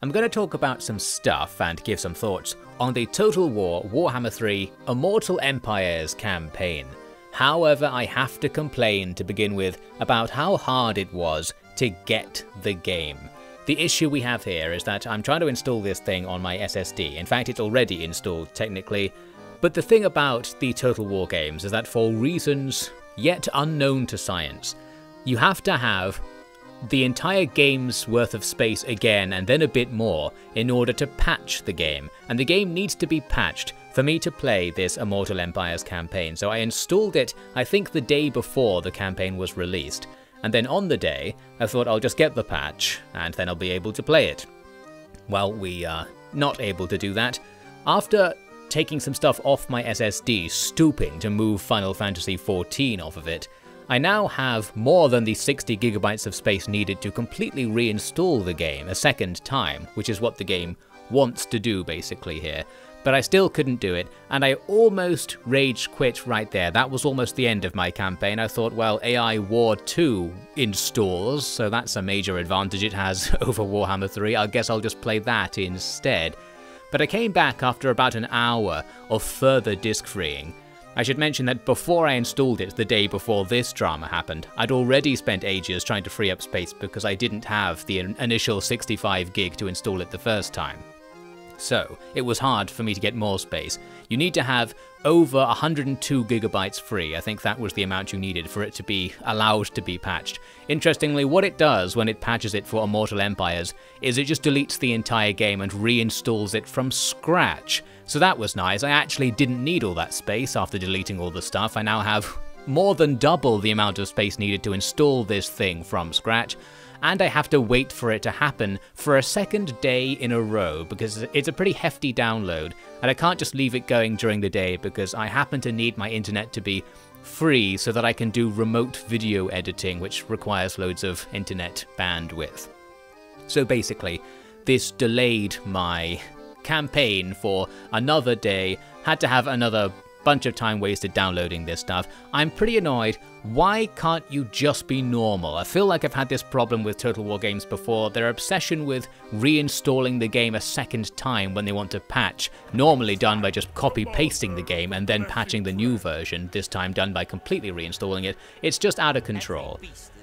I'm going to talk about some stuff and give some thoughts on the Total War Warhammer 3 Immortal Empires campaign. However, I have to complain to begin with about how hard it was to get the game. The issue we have here is that I'm trying to install this thing on my SSD. In fact, it's already installed technically. But the thing about the Total War games is that for reasons yet unknown to science, you have to have the entire game's worth of space again and then a bit more in order to patch the game, and the game needs to be patched for me to play this Immortal Empires campaign. So I installed it, I think the day before the campaign was released, and then on the day I thought I'll just get the patch and then I'll be able to play it. Well, we are not able to do that. After taking some stuff off my SSD, stooping to move Final Fantasy XIV off of it, I now have more than the 60 gigabytes of space needed to completely reinstall the game a second time, which is what the game wants to do basically here. But I still couldn't do it, and I almost rage quit right there. That was almost the end of my campaign. I thought, well, AI War 2 installs, so that's a major advantage it has over Warhammer 3. I guess I'll just play that instead. But I came back after about an hour of further disk freeing. I should mention that before I installed it the day before this drama happened, I'd already spent ages trying to free up space because I didn't have the initial 65 gig to install it the first time. So it was hard for me to get more space. You need to have over 102 gigabytes free. I think that was the amount you needed for it to be allowed to be patched. Interestingly, what it does when it patches it for Immortal Empires is it just deletes the entire game and reinstalls it from scratch. So that was nice. I actually didn't need all that space after deleting all the stuff. I now have more than double the amount of space needed to install this thing from scratch. And I have to wait for it to happen for a second day in a row because it's a pretty hefty download, and I can't just leave it going during the day because I happen to need my internet to be free so that I can do remote video editing, which requires loads of internet bandwidth. So basically, this delayed my campaign for another day, had to have another bunch of time wasted downloading this stuff. I'm pretty annoyed. Why can't you just be normal? I feel like I've had this problem with Total War games before. Their obsession with reinstalling the game a second time when they want to patch, normally done by just copy-pasting the game and then patching the new version, this time done by completely reinstalling it. It's just out of control.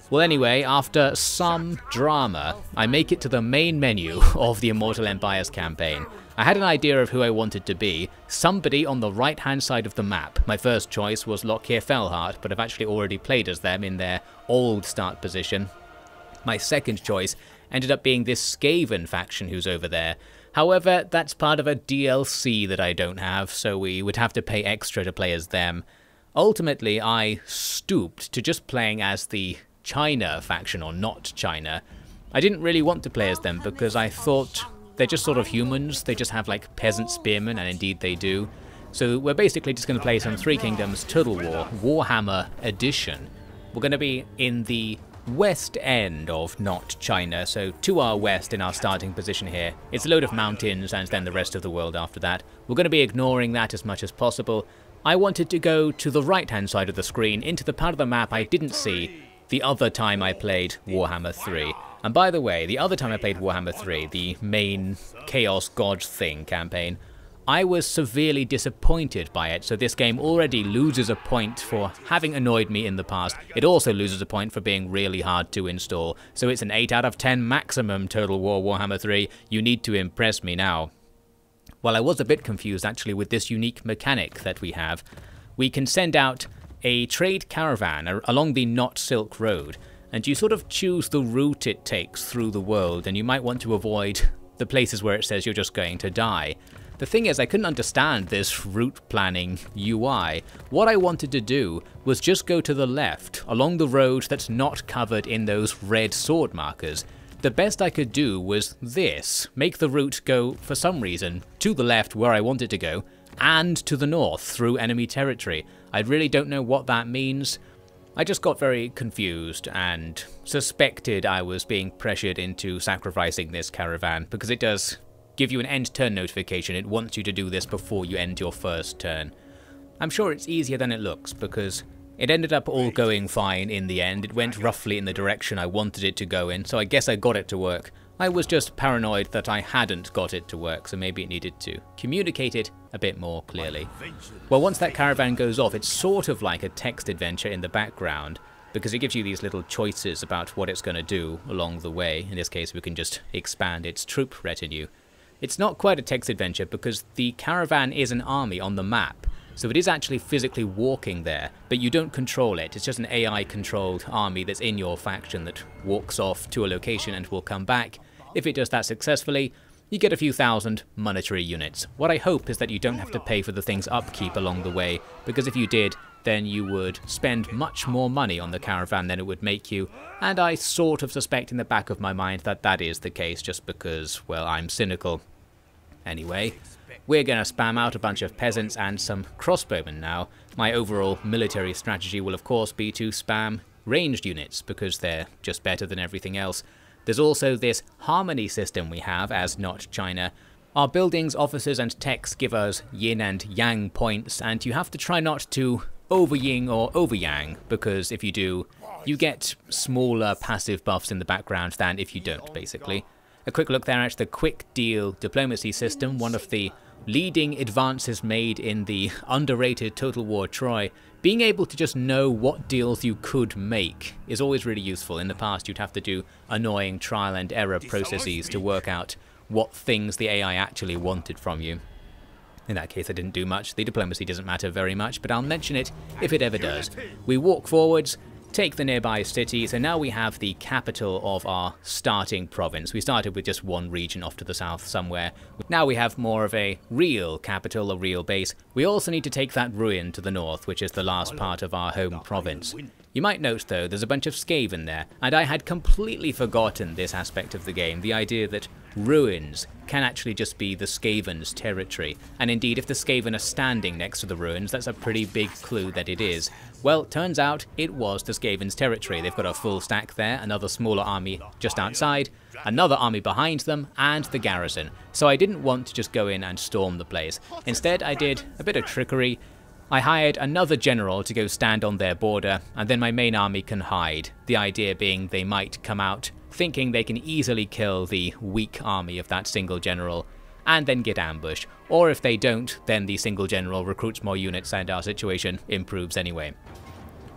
Well anyway, after some drama, I make it to the main menu of the Immortal Empires campaign. I had an idea of who I wanted to be, somebody on the right-hand side of the map. My first choice was Lockyer Fellheart, but I've actually already played as them in their old start position. My second choice ended up being this Skaven faction who's over there. However, that's part of a DLC that I don't have, so we would have to pay extra to play as them. Ultimately, I stooped to just playing as the China faction, or not China. I didn't really want to play as them because I thought they're just sort of humans. They just have like peasant spearmen, and indeed they do. So we're basically just going to play some Three Kingdoms Total War Warhammer Edition. We're going to be in the west end of not China, so to our west in our starting position here. It's a load of mountains and then the rest of the world after that. We're going to be ignoring that as much as possible. I wanted to go to the right hand side of the screen, into the part of the map I didn't see the other time I played Warhammer 3. And by the way, the other time I played Warhammer 3, the main Chaos God thing campaign, I was severely disappointed by it, so this game already loses a point for having annoyed me in the past. It also loses a point for being really hard to install, so it's an 8 out of 10 maximum Total War Warhammer 3. You need to impress me now. Well, I was a bit confused actually with this unique mechanic that we have. We can send out a trade caravan along the Not Silk Road, and you sort of choose the route it takes through the world, and you might want to avoid the places where it says you're just going to die. The thing is, I couldn't understand this route planning UI. What I wanted to do was just go to the left, along the road that's not covered in those red sword markers. The best I could do was this, make the route go, for some reason, to the left where I wanted to go, and to the north through enemy territory. I really don't know what that means. I just got very confused and suspected I was being pressured into sacrificing this caravan, because it does give you an end turn notification. It wants you to do this before you end your first turn. I'm sure it's easier than it looks, because it ended up all going fine in the end. It went roughly in the direction I wanted it to go in, so I guess I got it to work. I was just paranoid that I hadn't got it to work, so maybe it needed to communicate it a bit more clearly. Well, once that caravan goes off, it's sort of like a text adventure in the background, because it gives you these little choices about what it's going to do along the way. In this case, we can just expand its troop retinue. It's not quite a text adventure because the caravan is an army on the map, so it is actually physically walking there, but you don't control it. It's just an AI-controlled army that's in your faction that walks off to a location and will come back. If it does that successfully, you get a few thousand monetary units. What I hope is that you don't have to pay for the thing's upkeep along the way, because if you did, then you would spend much more money on the caravan than it would make you, and I sort of suspect in the back of my mind that that is the case just because, well, I'm cynical. Anyway, we're going to spam out a bunch of peasants and some crossbowmen now. My overall military strategy will of course be to spam ranged units, because they're just better than everything else. There's also this harmony system we have as not China. Our buildings, officers and techs give us yin and yang points, and you have to try not to over-yin or over-yang, because if you do, you get smaller passive buffs in the background than if you don't, basically. A quick look there at the quick deal diplomacy system, one of the leading advances made in the underrated Total War Troy. Being able to just know what deals you could make is always really useful. In the past, you'd have to do annoying trial and error processes to work out what things the AI actually wanted from you. In that case, I didn't do much. The diplomacy doesn't matter very much, but I'll mention it if it ever does. We walk forwards, take the nearby city, so now we have the capital of our starting province. We started with just one region off to the south somewhere. Now we have more of a real capital, a real base. We also need to take that ruin to the north, which is the last part of our home province. You might note though, there's a bunch of Skaven there, and I had completely forgotten this aspect of the game, the idea that ruins can actually just be the Skaven's territory. And indeed, if the Skaven are standing next to the ruins, that's a pretty big clue that it is. Well, turns out it was the Skaven's territory. They've got a full stack there, another smaller army just outside, another army behind them, and the garrison. So I didn't want to just go in and storm the place. Instead, I did a bit of trickery. I hired another general to go stand on their border, and then my main army can hide. The idea being they might come out thinking they can easily kill the weak army of that single general, and then get ambushed. Or if they don't, then the single general recruits more units and our situation improves anyway.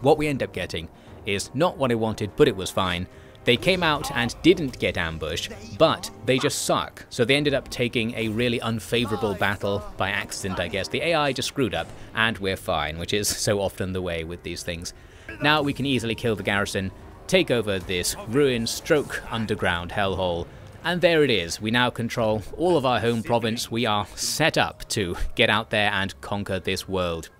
What we end up getting is not what I wanted, but it was fine. They came out and didn't get ambushed, but they just suck. So they ended up taking a really unfavorable battle by accident, I guess. The AI just screwed up, and we're fine, which is so often the way with these things. Now we can easily kill the garrison, take over this ruin stroke underground hellhole, and there it is. We now control all of our home province. We are set up to get out there and conquer this world.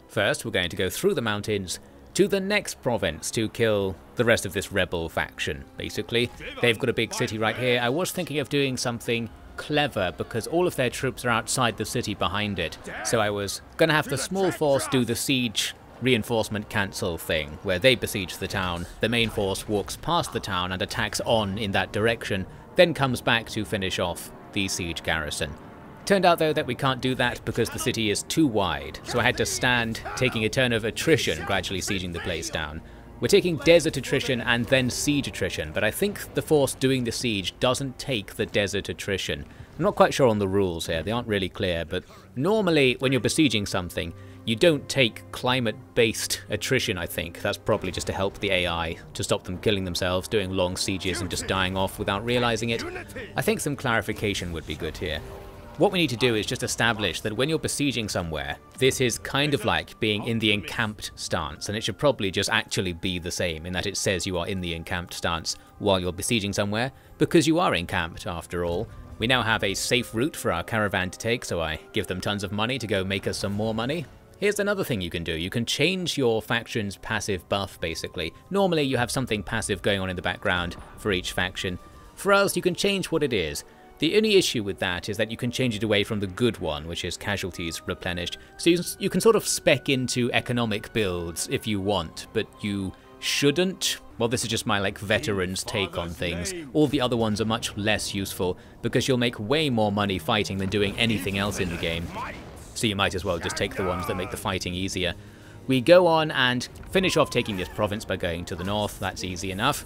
First, we're going to go through the mountains to the next province to kill the rest of this rebel faction, basically. They've got a big city right here. I was thinking of doing something clever because all of their troops are outside the city behind it. So I was going to have the small force do the siege reinforcement cancel thing, where they besiege the town, the main force walks past the town and attacks on in that direction, then comes back to finish off the siege garrison. Turned out though that we can't do that because the city is too wide, so I had to stand taking a turn of attrition, gradually sieging the place down. We're taking desert attrition and then siege attrition, but I think the force doing the siege doesn't take the desert attrition. I'm not quite sure on the rules here, they aren't really clear, but normally when you're besieging something, you don't take climate-based attrition, I think. That's probably just to help the AI, to stop them killing themselves, doing long sieges and just dying off without realizing it. I think some clarification would be good here. What we need to do is just establish that when you're besieging somewhere, this is kind of like being in the encamped stance, and it should probably just actually be the same in that it says you are in the encamped stance while you're besieging somewhere, because you are encamped after all. We now have a safe route for our caravan to take, so I give them tons of money to go make us some more money. Here's another thing you can do. You can change your faction's passive buff, basically. Normally you have something passive going on in the background for each faction. For us, you can change what it is. The only issue with that is that you can change it away from the good one, which is casualties replenished. So you can sort of spec into economic builds if you want, but you shouldn't. Well, this is just my veteran's take on things. All the other ones are much less useful because you'll make way more money fighting than doing anything else in the game. So you might as well just take the ones that make the fighting easier. We go on and finish off taking this province by going to the north. That's easy enough.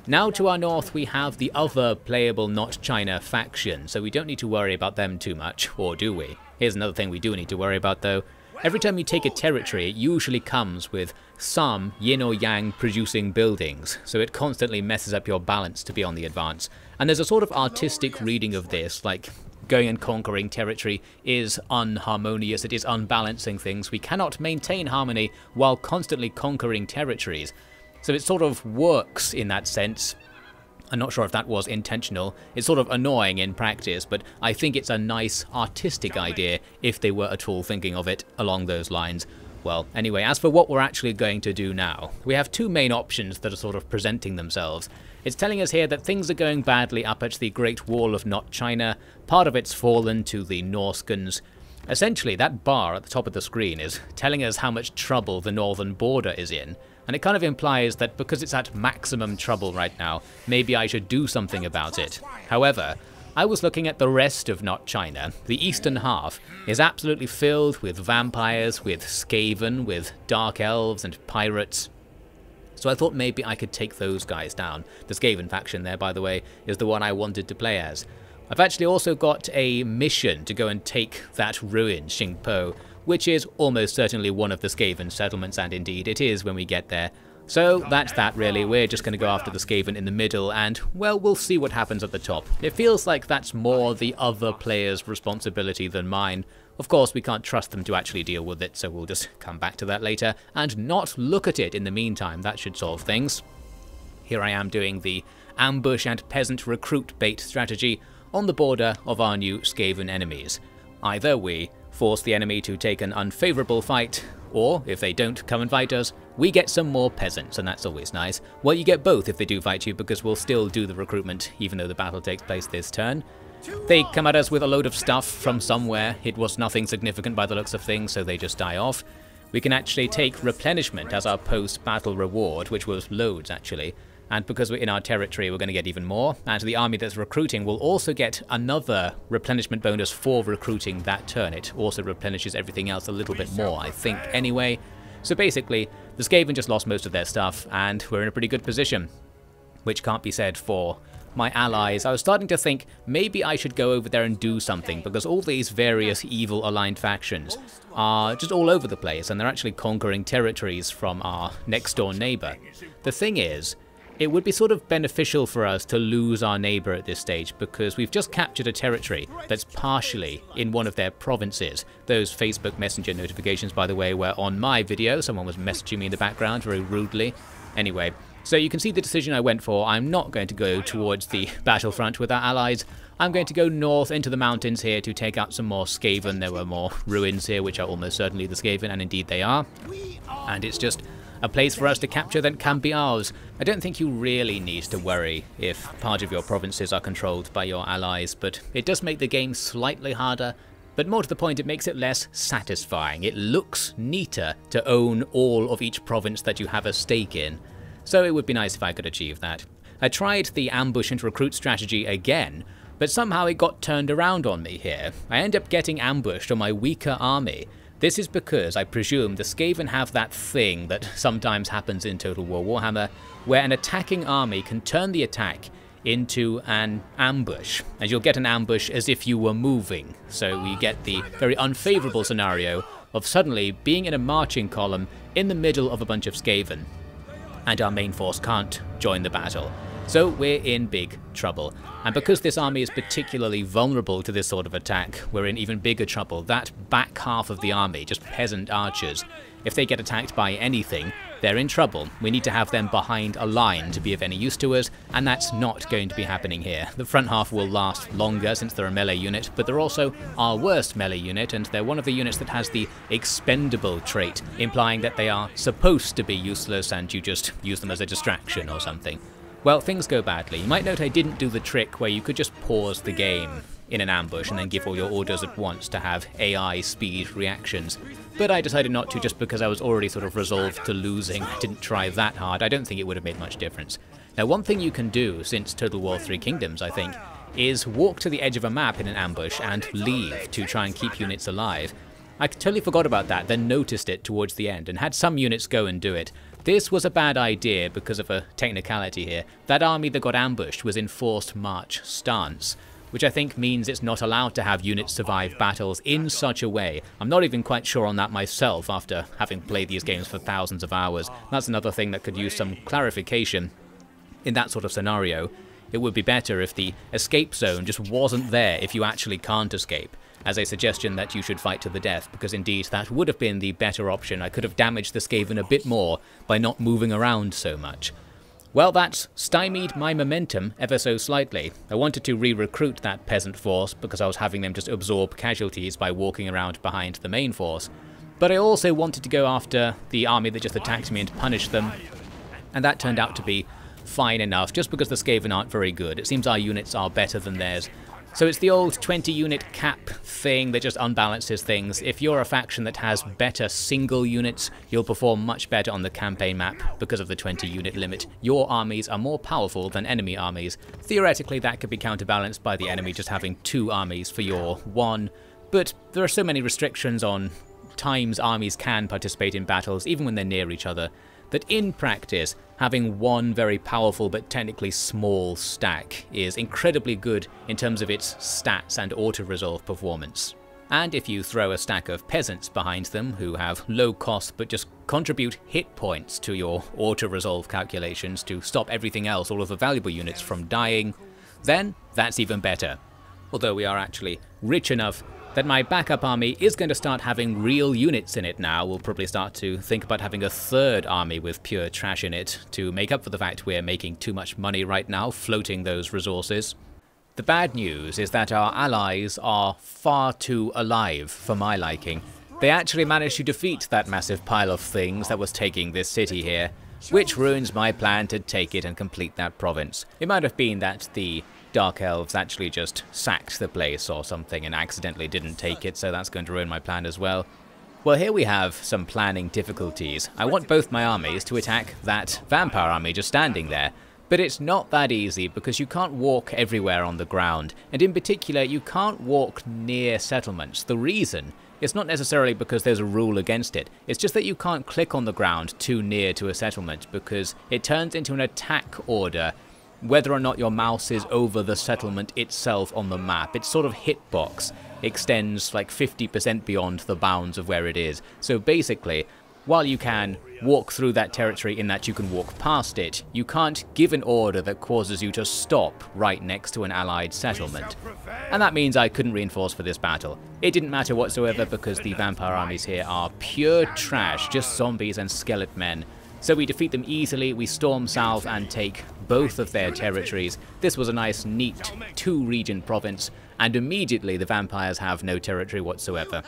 Now to our north we have the other playable not China faction, so we don't need to worry about them too much, or do we? Here's another thing we do need to worry about though. Every time you take a territory, it usually comes with some yin or yang producing buildings, so it constantly messes up your balance to be on the advance. And there's a sort of artistic reading of this, like going and conquering territory is unharmonious, it is unbalancing things. We cannot maintain harmony while constantly conquering territories. So it sort of works in that sense. I'm not sure if that was intentional. It's sort of annoying in practice, but I think it's a nice artistic idea if they were at all thinking of it along those lines. Well, anyway, as for what we're actually going to do now, we have two main options that are sort of presenting themselves. It's telling us here that things are going badly up at the Great Wall of Not China. Part of it's fallen to the Norskans. Essentially, that bar at the top of the screen is telling us how much trouble the northern border is in. And it kind of implies that because it's at maximum trouble right now, maybe I should do something about it. However, I was looking at the rest of Not China. The eastern half is absolutely filled with vampires, with Skaven, with dark elves and pirates. So I thought maybe I could take those guys down. The Skaven faction there, by the way, is the one I wanted to play as. I've actually also got a mission to go and take that ruin, Xingpo, which is almost certainly one of the Skaven settlements, and indeed it is when we get there. So that's that really. We're just going to go after the Skaven in the middle and, well, we'll see what happens at the top. It feels like that's more the other player's responsibility than mine. Of course, we can't trust them to actually deal with it, so we'll just come back to that later and not look at it in the meantime. That should solve things. Here I am doing the ambush and peasant recruit bait strategy on the border of our new Skaven enemies. Either we force the enemy to take an unfavourable fight, or if they don't come and fight us, we get some more peasants, and that's always nice. Well, you get both if they do fight you, because we'll still do the recruitment, even though the battle takes place this turn. They come at us with a load of stuff from somewhere. It was nothing significant by the looks of things, so they just die off. We can actually take replenishment as our post-battle reward, which was loads actually. And because we're in our territory, we're going to get even more. And the army that's recruiting will also get another replenishment bonus for recruiting that turn. It also replenishes everything else a little bit more, I think, anyway. So basically, the Skaven just lost most of their stuff, and we're in a pretty good position. Which can't be said for my allies. I was starting to think maybe I should go over there and do something, because all these various evil-aligned factions are just all over the place, and they're actually conquering territories from our next-door neighbour. The thing is, it would be sort of beneficial for us to lose our neighbour at this stage, because we've just captured a territory that's partially in one of their provinces. Those Facebook Messenger notifications, by the way, were on my video. Someone was messaging me in the background very rudely. Anyway, so you can see the decision I went for. I'm not going to go towards the battlefront with our allies. I'm going to go north into the mountains here to take out some more Skaven. There were more ruins here, which are almost certainly the Skaven, and indeed they are. And it's just a place for us to capture that can be ours. I don't think you really need to worry if part of your provinces are controlled by your allies, but it does make the game slightly harder. But more to the point, it makes it less satisfying. It looks neater to own all of each province that you have a stake in. So it would be nice if I could achieve that. I tried the ambush and recruit strategy again, but somehow it got turned around on me here. I end up getting ambushed on my weaker army. This is because I presume the Skaven have that thing that sometimes happens in Total War Warhammer, where an attacking army can turn the attack into an ambush, and you'll get an ambush as if you were moving. So we get the very unfavourable scenario of suddenly being in a marching column in the middle of a bunch of Skaven, and our main force can't join the battle. So we're in big trouble. And because this army is particularly vulnerable to this sort of attack, we're in even bigger trouble. That back half of the army, just peasant archers, if they get attacked by anything, they're in trouble. We need to have them behind a line to be of any use to us, and that's not going to be happening here. The front half will last longer since they're a melee unit, but they're also our worst melee unit, and they're one of the units that has the expendable trait, implying that they are supposed to be useless and you just use them as a distraction or something. Well, things go badly. You might note I didn't do the trick where you could just pause the game in an ambush and then give all your orders at once to have AI speed reactions. But I decided not to just because I was already sort of resolved to losing. I didn't try that hard. I don't think it would have made much difference. Now, one thing you can do since Total War 3 Kingdoms, I think, is walk to the edge of a map in an ambush and leave to try and keep units alive. I totally forgot about that, then noticed it towards the end and had some units go and do it. This was a bad idea because of a technicality here. That army that got ambushed was in forced march stance, which I think means it's not allowed to have units survive battles in such a way. I'm not even quite sure on that myself after having played these games for thousands of hours. That's another thing that could use some clarification. In that sort of scenario, it would be better if the escape zone just wasn't there if you actually can't escape, as a suggestion that you should fight to the death, because indeed that would have been the better option. I could have damaged the Skaven a bit more by not moving around so much. Well, that stymied my momentum ever so slightly. I wanted to re-recruit that peasant force because I was having them just absorb casualties by walking around behind the main force. But I also wanted to go after the army that just attacked me and punish them, and that turned out to be fine enough, just because the Skaven aren't very good. It seems our units are better than theirs. So it's the old 20 unit cap thing that just unbalances things. If you're a faction that has better single units, you'll perform much better on the campaign map because of the 20 unit limit. Your armies are more powerful than enemy armies. Theoretically, that could be counterbalanced by the enemy just having 2 armies for your 1, but there are so many restrictions on times armies can participate in battles, even when they're near each other, that in practice, having 1 very powerful but technically small stack is incredibly good in terms of its stats and auto-resolve performance. And if you throw a stack of peasants behind them who have low cost but just contribute hit points to your auto-resolve calculations to stop everything else, all of the valuable units, from dying, then that's even better. Although we are actually rich enough that my backup army is going to start having real units in it now. We'll probably start to think about having a 3rd army with pure trash in it to make up for the fact we're making too much money right now floating those resources. The bad news is that our allies are far too alive for my liking. They actually managed to defeat that massive pile of things that was taking this city here, which ruins my plan to take it and complete that province. It might have been that the Dark Elves actually just sacked the place or something and accidentally didn't take it, so that's going to ruin my plan as well. Well, here we have some planning difficulties. I want both my armies to attack that vampire army just standing there, but it's not that easy because you can't walk everywhere on the ground, and in particular you can't walk near settlements. The reason is not necessarily because there's a rule against it, it's just that you can't click on the ground too near to a settlement because it turns into an attack order whether or not your mouse is over the settlement itself on the map. Its sort of hitbox extends like 50% beyond the bounds of where it is. So basically, while you can walk through that territory in that you can walk past it, you can't give an order that causes you to stop right next to an allied settlement. And that means I couldn't reinforce for this battle. It didn't matter whatsoever because the vampire armies here are pure trash, just zombies and skeleton men. So we defeat them easily, we storm south and take both of their territories. This was a nice, neat 2-region province, and immediately the vampires have no territory whatsoever.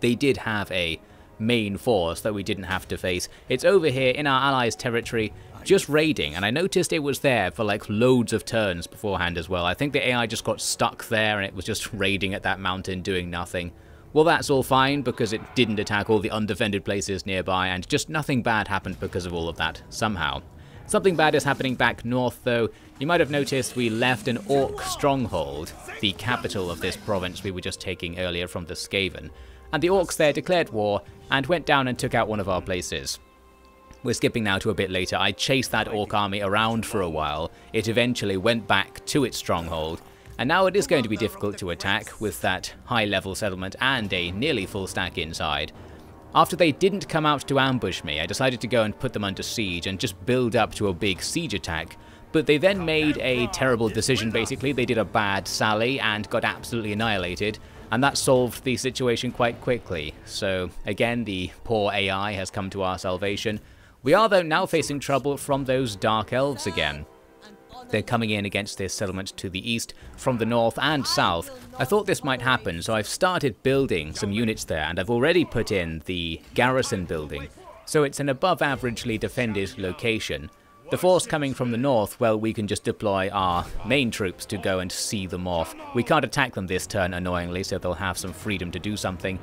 They did have a main force that we didn't have to face. It's over here in our allies' territory, just raiding, and I noticed it was there for like loads of turns beforehand as well. I think the AI just got stuck there and it was just raiding at that mountain doing nothing. Well, that's all fine because it didn't attack all the undefended places nearby, and just nothing bad happened because of all of that, somehow. Something bad is happening back north though. You might have noticed we left an orc stronghold, the capital of this province we were just taking earlier from the Skaven, and the orcs there declared war and went down and took out one of our places. We're skipping now to a bit later. I chased that orc army around for a while. It eventually went back to its stronghold, and now it is going to be difficult to attack with that high-level settlement and a nearly full stack inside. After they didn't come out to ambush me, I decided to go and put them under siege and just build up to a big siege attack. But they then made a terrible decision basically. They did a bad sally and got absolutely annihilated, and that solved the situation quite quickly. So again, the poor AI has come to our salvation. We are though now facing trouble from those Dark Elves again. They're coming in against this settlement to the east from the north and south. I thought this might happen, so I've started building some units there, and I've already put in the garrison building. So it's an above averagely defended location. The force coming from the north, well, we can just deploy our main troops to go and see them off. We can't attack them this turn, annoyingly, so they'll have some freedom to do something.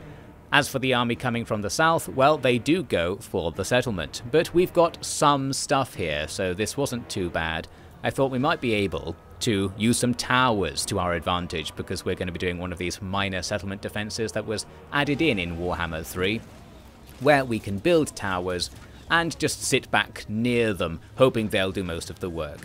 As for the army coming from the south, well, they do go for the settlement. But we've got some stuff here, so this wasn't too bad. I thought we might be able to use some towers to our advantage, because we're going to be doing one of these minor settlement defenses that was added in Warhammer 3, where we can build towers and just sit back near them, hoping they'll do most of the work.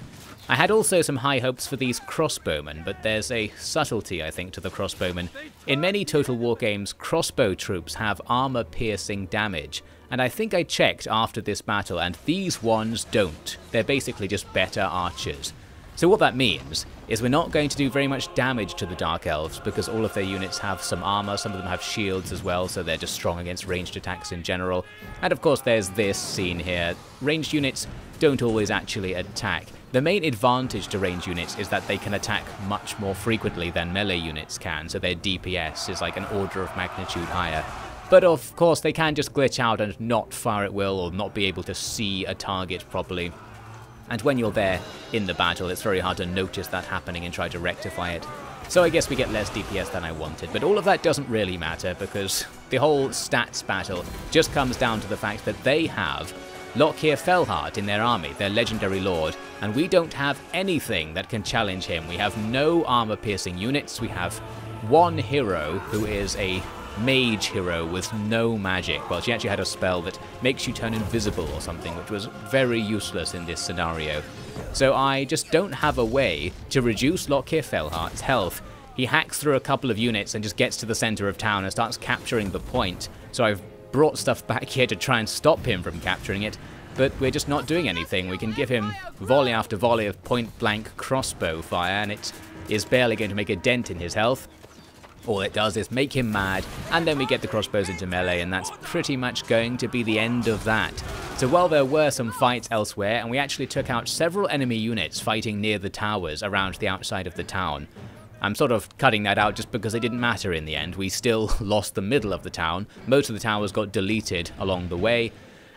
I had also some high hopes for these crossbowmen, but there's a subtlety, I think, to the crossbowmen. In many Total War games, crossbow troops have armor-piercing damage, and I think I checked after this battle, and these ones don't. They're basically just better archers. So what that means is we're not going to do very much damage to the Dark Elves, because all of their units have some armor, some of them have shields as well, so they're just strong against ranged attacks in general. And of course there's this scene here. Ranged units don't always actually attack. The main advantage to ranged units is that they can attack much more frequently than melee units can, so their DPS is like an order of magnitude higher. But of course they can just glitch out and not fire at will, or not be able to see a target properly. And when you're there in the battle, it's very hard to notice that happening and try to rectify it. So I guess we get less DPS than I wanted, but all of that doesn't really matter, because the whole stats battle just comes down to the fact that they have Lockheer Fellheart in their army, their legendary lord, and we don't have anything that can challenge him. We have no armor-piercing units. We have one hero who is a mage hero with no magic. Well, she actually had a spell that makes you turn invisible or something, which was very useless in this scenario. So I just don't have a way to reduce Lockheer Fellheart's health. He hacks through a couple of units and just gets to the center of town and starts capturing the point. So I've brought stuff back here to try and stop him from capturing it, but we're just not doing anything. We can give him volley after volley of point-blank crossbow fire, and it is barely going to make a dent in his health. All it does is make him mad, and then we get the crossbows into melee, and that's pretty much going to be the end of that. So while there were some fights elsewhere, and we actually took out several enemy units fighting near the towers around the outside of the town. I'm sort of cutting that out just because it didn't matter in the end. We still lost the middle of the town, most of the towers got deleted along the way,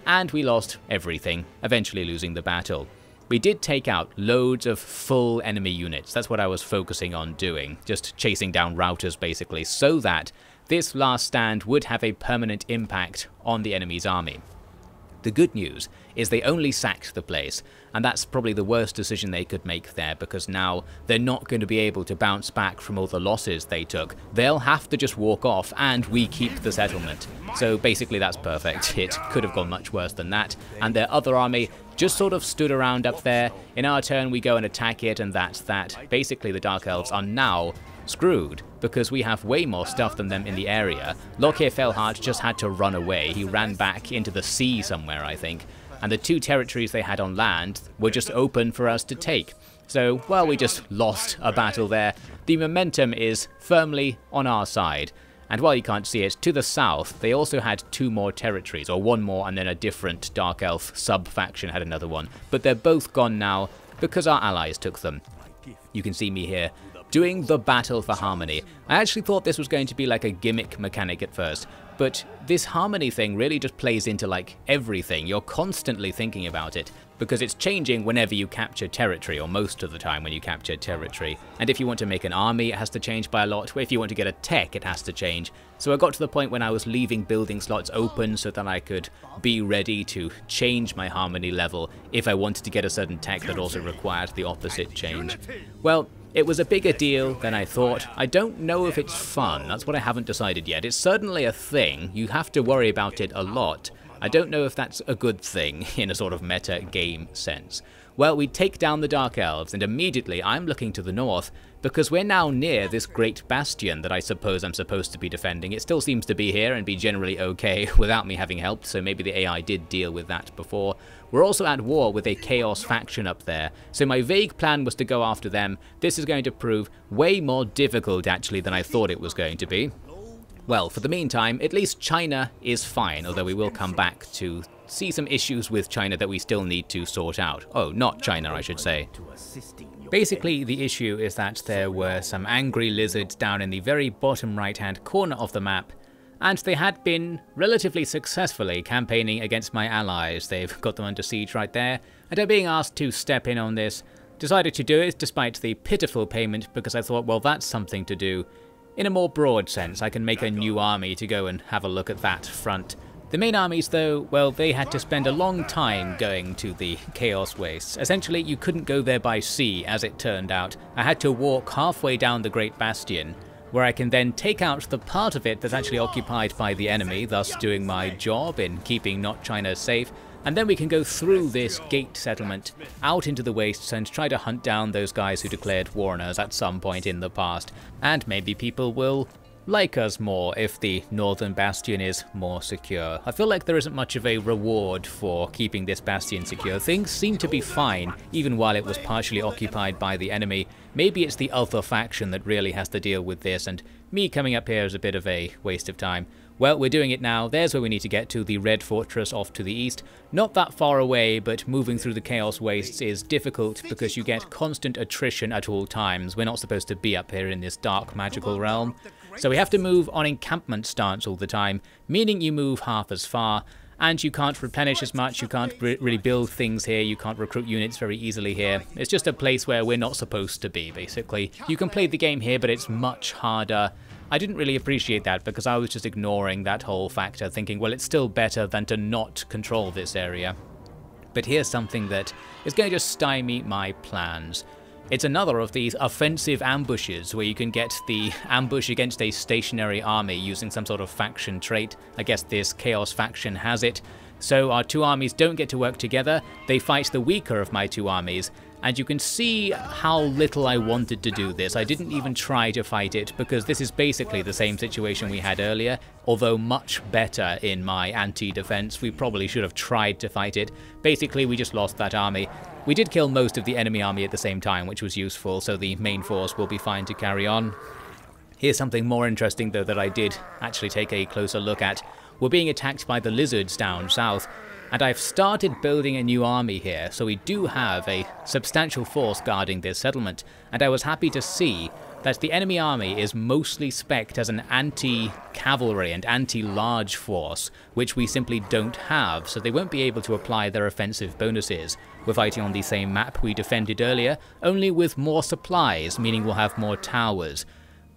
and we lost everything, eventually losing the battle. We did take out loads of full enemy units. That's what I was focusing on doing, just chasing down routers basically, so that this last stand would have a permanent impact on the enemy's army. The good news is they only sacked the place, and that's probably the worst decision they could make there, because now they're not going to be able to bounce back from all the losses they took. They'll have to just walk off, and we keep the settlement. So basically that's perfect. It could have gone much worse than that, and their other army just sort of stood around up there. In our turn we go and attack it, and that's that. Basically the Dark Elves are now screwed, because we have way more stuff than them in the area. Lockheer Fellheart just had to run away. He ran back into the sea somewhere, I think, and the two territories they had on land were just open for us to take. So, well, we just lost a battle there. The momentum is firmly on our side, and while you can't see it, to the south they also had two more territories, or one more, and then a different Dark Elf sub-faction had another one, but they're both gone now because our allies took them. You can see me here doing the Battle for Harmony. I actually thought this was going to be like a gimmick mechanic at first, but this harmony thing really just plays into like everything. You're constantly thinking about it, because it's changing whenever you capture territory, or most of the time when you capture territory. And if you want to make an army, it has to change by a lot. If you want to get a tech, it has to change. So I got to the point when I was leaving building slots open so that I could be ready to change my harmony level if I wanted to get a certain tech that also required the opposite change. Well, it was a bigger deal than I thought. I don't know if it's fun, that's what I haven't decided yet. It's certainly a thing, you have to worry about it a lot. I don't know if that's a good thing in a sort of meta game sense. Well, we take down the Dark Elves, and immediately I'm looking to the north, because we're now near this great bastion that I suppose I'm supposed to be defending. It still seems to be here and be generally okay without me having helped, so maybe the AI did deal with that before. We're also at war with a Chaos faction up there, so my vague plan was to go after them. This is going to prove way more difficult actually than I thought it was going to be. Well, for the meantime, at least China is fine, although we will come back to see some issues with China that we still need to sort out. Oh, not China, I should say. Basically, the issue is that there were some angry lizards down in the very bottom right-hand corner of the map, and they had been relatively successfully campaigning against my allies. They've got them under siege right there, and I'm being asked to step in on this. Decided to do it despite the pitiful payment, because I thought, well, that's something to do. In a more broad sense, I can make a new army to go and have a look at that front. The main armies though, well, they had to spend a long time going to the Chaos Wastes. Essentially, you couldn't go there by sea, as it turned out. I had to walk halfway down the Great Bastion, where I can then take out the part of it that's actually occupied by the enemy, thus doing my job in keeping Not China safe. And then we can go through this gate settlement, out into the wastes, and try to hunt down those guys who declared war on us at some point in the past. And maybe people will like us more if the northern bastion is more secure. I feel like there isn't much of a reward for keeping this bastion secure. Things seem to be fine, even while it was partially occupied by the enemy. Maybe it's the other faction that really has to deal with this, and me coming up here is a bit of a waste of time. Well, we're doing it now. There's where we need to get to, the Red Fortress off to the east. Not that far away, but moving through the Chaos Wastes is difficult because you get constant attrition at all times. We're not supposed to be up here in this dark magical realm. So we have to move on encampment stance all the time, meaning you move half as far, and you can't replenish as much, you can't really build things here, you can't recruit units very easily here. It's just a place where we're not supposed to be, basically. You can play the game here, but it's much harder. I didn't really appreciate that because I was just ignoring that whole factor, thinking, well, it's still better than to not control this area. But here's something that is going to stymie my plans. It's another of these offensive ambushes where you can get the ambush against a stationary army using some sort of faction trait. I guess this Chaos faction has it. So our two armies don't get to work together, they fight the weaker of my two armies, and you can see how little I wanted to do this. I didn't even try to fight it because this is basically the same situation we had earlier, although much better in my anti-defense. We probably should have tried to fight it. Basically, we just lost that army. We did kill most of the enemy army at the same time, which was useful, so the main force will be fine to carry on. Here's something more interesting though that I did actually take a closer look at. We're being attacked by the lizards down south, and I've started building a new army here, so we do have a substantial force guarding this settlement, and I was happy to see that the enemy army is mostly spec'd as an anti-cavalry and anti-large force, which we simply don't have, so they won't be able to apply their offensive bonuses. We're fighting on the same map we defended earlier, only with more supplies, meaning we'll have more towers.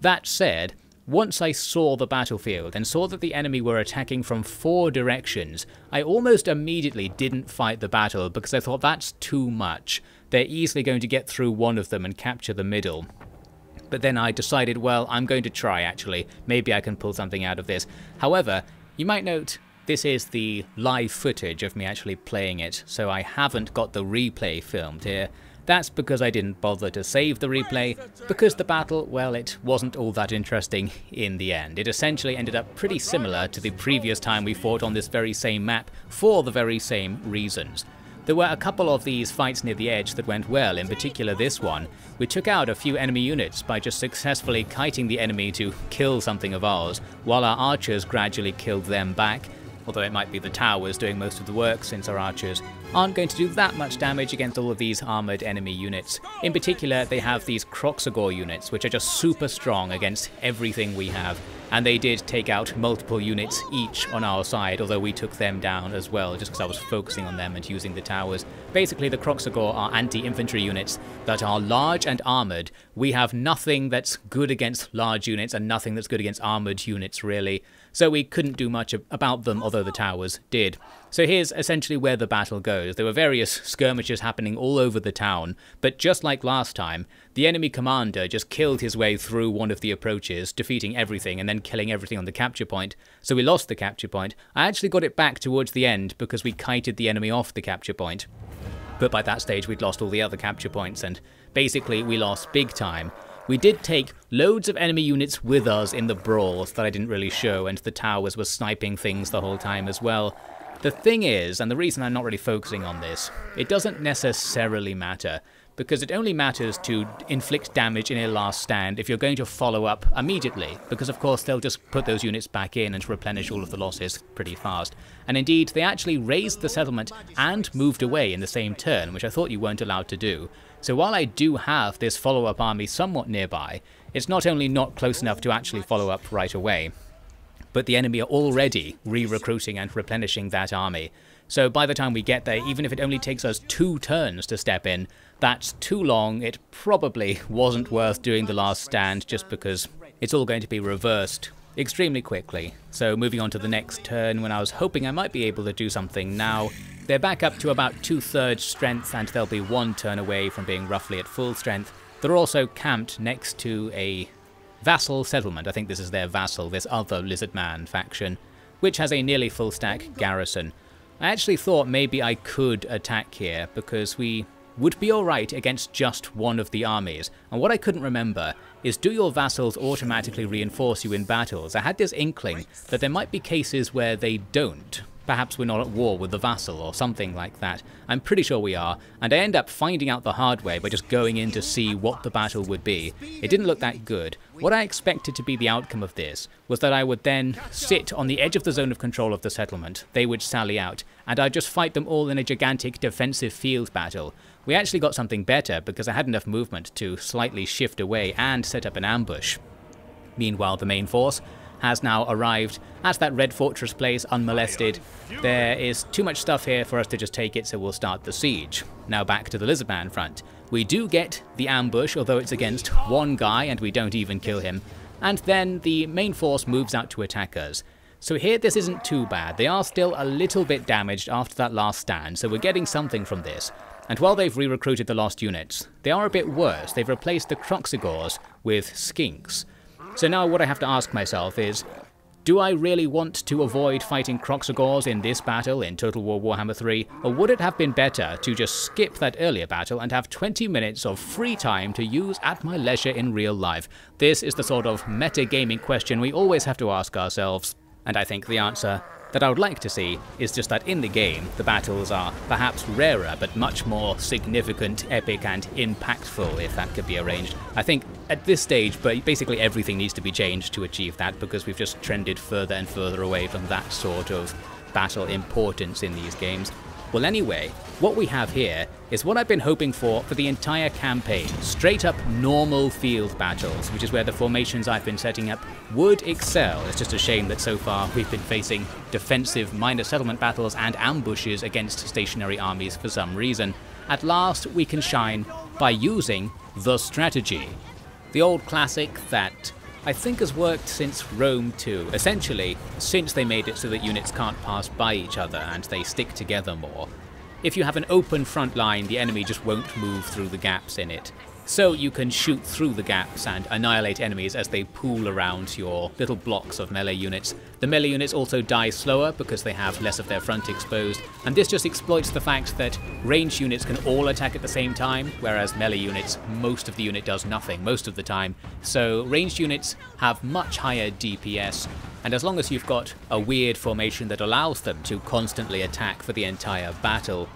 That said, once I saw the battlefield and saw that the enemy were attacking from 4 directions, I almost immediately didn't fight the battle because I thought that's too much. They're easily going to get through one of them and capture the middle. But then I decided, well, I'm going to try actually. Maybe I can pull something out of this. However, you might note this is the live footage of me actually playing it, so I haven't got the replay filmed here. That's because I didn't bother to save the replay, because the battle, well, it wasn't all that interesting in the end. It essentially ended up pretty similar to the previous time we fought on this very same map for the very same reasons. There were a couple of these fights near the edge that went well, in particular this one. We took out a few enemy units by just successfully kiting the enemy to kill something of ours, while our archers gradually killed them back. Although it might be the towers doing most of the work since our archers aren't going to do that much damage against all of these armoured enemy units. In particular, they have these Kroxagor units, which are just super strong against everything we have, and they did take out multiple units each on our side, although we took them down as well, just because I was focusing on them and using the towers. Basically, the Kroxagor are anti-infantry units that are large and armoured. We have nothing that's good against large units and nothing that's good against armoured units, really. So we couldn't do much about them, although the towers did. So here's essentially where the battle goes. There were various skirmishes happening all over the town, but just like last time, the enemy commander just killed his way through one of the approaches, defeating everything and then killing everything on the capture point. So we lost the capture point. I actually got it back towards the end because we kited the enemy off the capture point. But by that stage we'd lost all the other capture points, and basically we lost big time. We did take loads of enemy units with us in the brawls that I didn't really show, and the towers were sniping things the whole time as well. The thing is, and the reason I'm not really focusing on this, it doesn't necessarily matter, because it only matters to inflict damage in a last stand if you're going to follow up immediately, because of course they'll just put those units back in and replenish all of the losses pretty fast. And indeed, they actually raised the settlement and moved away in the same turn, which I thought you weren't allowed to do. So while I do have this follow-up army somewhat nearby, it's not only not close enough to actually follow up right away, but the enemy are already re-recruiting and replenishing that army. So by the time we get there, even if it only takes us 2 turns to step in, that's too long. It probably wasn't worth doing the last stand just because it's all going to be reversed extremely quickly. So moving on to the next turn, when I was hoping I might be able to do something now, they're back up to about 2/3 strength, and they'll be one turn away from being roughly at full strength. They're also camped next to a vassal settlement. I think this is their vassal, this other Lizardman faction, which has a nearly full stack garrison. I actually thought maybe I could attack here, because we would be alright against just one of the armies. And what I couldn't remember is, do your vassals automatically reinforce you in battles? I had this inkling that there might be cases where they don't. Perhaps we're not at war with the vassal or something like that. I'm pretty sure we are, and I end up finding out the hard way by just going in to see what the battle would be. It didn't look that good. What I expected to be the outcome of this was that I would then sit on the edge of the zone of control of the settlement, they would sally out, and I'd just fight them all in a gigantic defensive field battle. We actually got something better because I had enough movement to slightly shift away and set up an ambush. Meanwhile, the main force has now arrived at that red fortress place unmolested. There is too much stuff here for us to just take it, so we'll start the siege. Now back to the Lizardman front. We do get the ambush, although it's against one guy and we don't even kill him. And then the main force moves out to attack us. So here this isn't too bad. They are still a little bit damaged after that last stand, so we're getting something from this. And while they've re-recruited the lost units, they are a bit worse. They've replaced the Croxigors with Skinks. So now what I have to ask myself is, do I really want to avoid fighting Croxigors in this battle in Total War Warhammer 3, or would it have been better to just skip that earlier battle and have 20 minutes of free time to use at my leisure in real life? This is the sort of meta-gaming question we always have to ask ourselves, and I think the answer that I would like to see is just that in the game, the battles are perhaps rarer, but much more significant, epic, and impactful, if that could be arranged. I think at this stage, but basically everything needs to be changed to achieve that, because we've just trended further and further away from that sort of battle importance in these games. Well anyway, what we have here is what I've been hoping for the entire campaign. Straight up normal field battles, which is where the formations I've been setting up would excel. It's just a shame that so far we've been facing defensive minor settlement battles and ambushes against stationary armies for some reason. At last we can shine by using the strategy. The old classic that I think has worked since Rome 2, essentially since they made it so that units can't pass by each other and they stick together more. If you have an open front line, the enemy just won't move through the gaps in it. So you can shoot through the gaps and annihilate enemies as they pool around your little blocks of melee units. The melee units also die slower because they have less of their front exposed, and this just exploits the fact that ranged units can all attack at the same time, whereas melee units, most of the unit does nothing most of the time. So ranged units have much higher DPS, and as long as you've got a weird formation that allows them to constantly attack for the entire battle,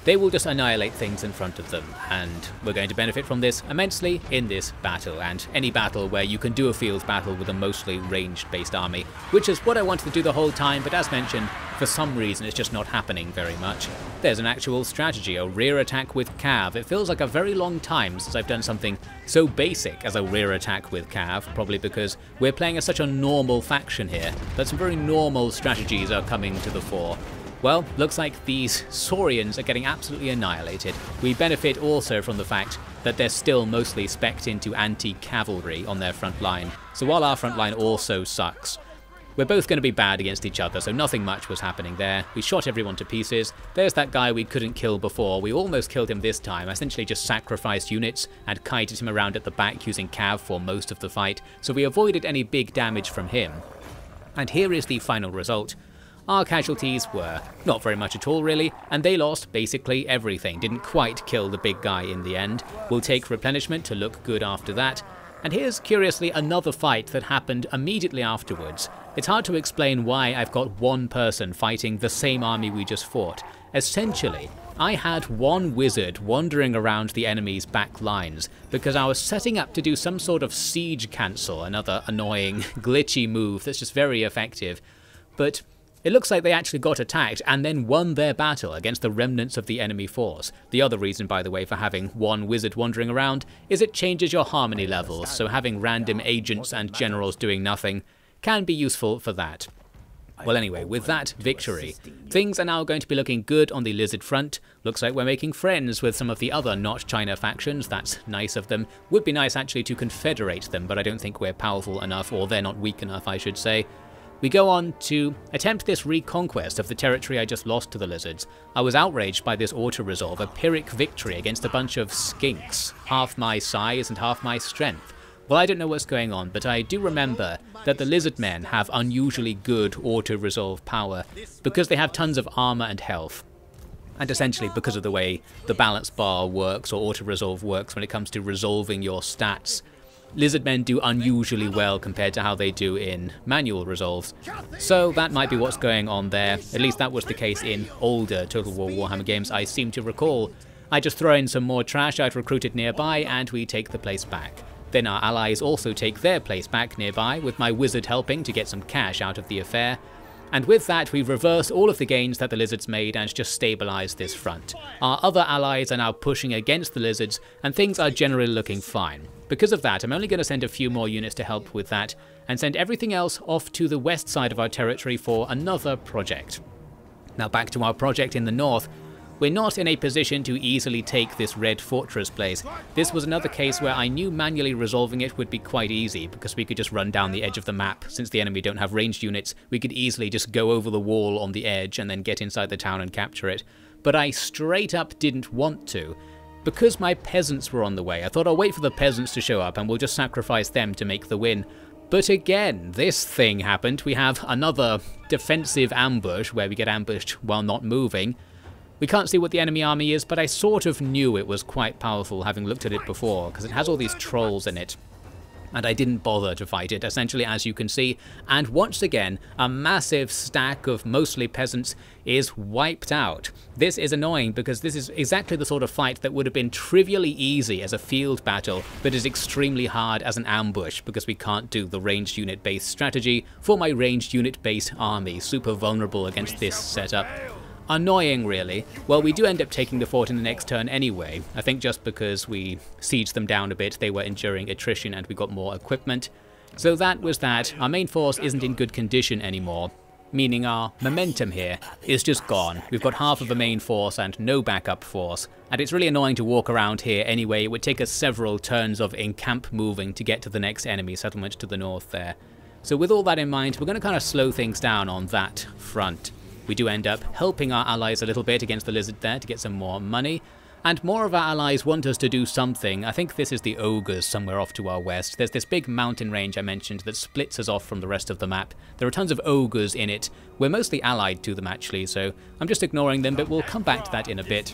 they will just annihilate things in front of them, and we're going to benefit from this immensely in this battle, and any battle where you can do a field battle with a mostly ranged-based army, which is what I wanted to do the whole time, but as mentioned, for some reason it's just not happening very much. There's an actual strategy, a rear attack with cav. It feels like a very long time since I've done something so basic as a rear attack with cav, probably because we're playing as such a normal faction here, that some very normal strategies are coming to the fore. Well, looks like these Saurians are getting absolutely annihilated. We benefit also from the fact that they're still mostly spec'd into anti-cavalry on their front line. So while our front line also sucks, we're both going to be bad against each other, so nothing much was happening there. We shot everyone to pieces. There's that guy we couldn't kill before. We almost killed him this time. I essentially just sacrificed units and kited him around at the back using cav for most of the fight, so we avoided any big damage from him. And here is the final result. Our casualties were not very much at all really, and they lost basically everything. Didn't quite kill the big guy in the end. We'll take replenishment to look good after that. And here's curiously another fight that happened immediately afterwards. It's hard to explain why I've got one person fighting the same army we just fought. Essentially, I had one wizard wandering around the enemy's back lines because I was setting up to do some sort of siege cancel, another annoying glitchy move that's just very effective. But it looks like they actually got attacked and then won their battle against the remnants of the enemy force. The other reason, by the way, for having one wizard wandering around is it changes your harmony levels, so having random agents and generals doing nothing can be useful for that. Well anyway, with that victory, things are now going to be looking good on the Lizard front. Looks like we're making friends with some of the other not China factions. That's nice of them. Would be nice actually to confederate them, but I don't think we're powerful enough, or they're not weak enough I should say. We go on to attempt this reconquest of the territory I just lost to the Lizards. I was outraged by this auto-resolve, a Pyrrhic victory against a bunch of skinks, half my size and half my strength. Well, I don't know what's going on, but I do remember that the Lizard men have unusually good auto-resolve power because they have tons of armor and health. And essentially because of the way the balance bar works, or auto-resolve works when it comes to resolving your stats, Lizard men do unusually well compared to how they do in manual resolves. So that might be what's going on there. At least that was the case in older Total War Warhammer games I seem to recall. I just throw in some more trash I'd recruited nearby and we take the place back. Then our allies also take their place back nearby, with my wizard helping to get some cash out of the affair. And with that we reverse all of the gains that the Lizards made and just stabilise this front. Our other allies are now pushing against the Lizards and things are generally looking fine. Because of that, I'm only going to send a few more units to help with that, and send everything else off to the west side of our territory for another project. Now back to our project in the north. We're not in a position to easily take this red fortress place. This was another case where I knew manually resolving it would be quite easy, because we could just run down the edge of the map. Since the enemy don't have ranged units, we could easily just go over the wall on the edge and then get inside the town and capture it. But I straight up didn't want to. Because my peasants were on the way, I thought I'll wait for the peasants to show up and we'll just sacrifice them to make the win. But again, this thing happened. We have another defensive ambush where we get ambushed while not moving. We can't see what the enemy army is, but I sort of knew it was quite powerful having looked at it before, because it has all these trolls in it. And I didn't bother to fight it, essentially, as you can see. And once again, a massive stack of mostly peasants is wiped out. This is annoying because this is exactly the sort of fight that would have been trivially easy as a field battle, but is extremely hard as an ambush because we can't do the ranged unit based strategy for my ranged unit based army, super vulnerable against this setup. Annoying, really. Well, we do end up taking the fort in the next turn anyway. I think just because we sieged them down a bit, they were enduring attrition and we got more equipment. So that was that. Our main force isn't in good condition anymore, meaning our momentum here is just gone. We've got half of a main force and no backup force. And it's really annoying to walk around here anyway. It would take us several turns of in-camp moving to get to the next enemy settlement to the north there. So with all that in mind, we're going to kind of slow things down on that front. We do end up helping our allies a little bit against the Lizard there to get some more money. And more of our allies want us to do something. I think this is the Ogres somewhere off to our west. There's this big mountain range I mentioned that splits us off from the rest of the map. There are tons of Ogres in it. We're mostly allied to them actually, so I'm just ignoring them, but we'll come back to that in a bit.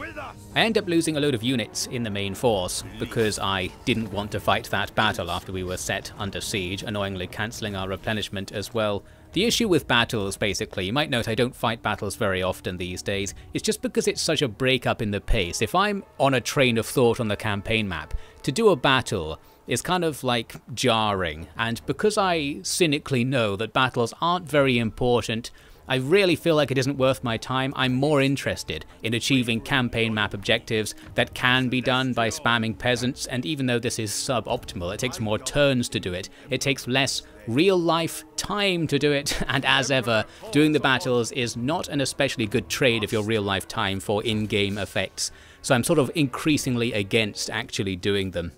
I end up losing a load of units in the main force because I didn't want to fight that battle after we were set under siege, annoyingly cancelling our replenishment as well. The issue with battles, basically, you might note I don't fight battles very often these days, it's just because it's such a break-up in the pace. If I'm on a train of thought on the campaign map, to do a battle is kind of like jarring, and because I cynically know that battles aren't very important, I really feel like it isn't worth my time. I'm more interested in achieving campaign map objectives that can be done by spamming peasants, and even though this is suboptimal, it takes more turns to do it. It takes less real-life time to do it, and as ever, doing the battles is not an especially good trade of your real-life time for in-game effects, so I'm sort of increasingly against actually doing them.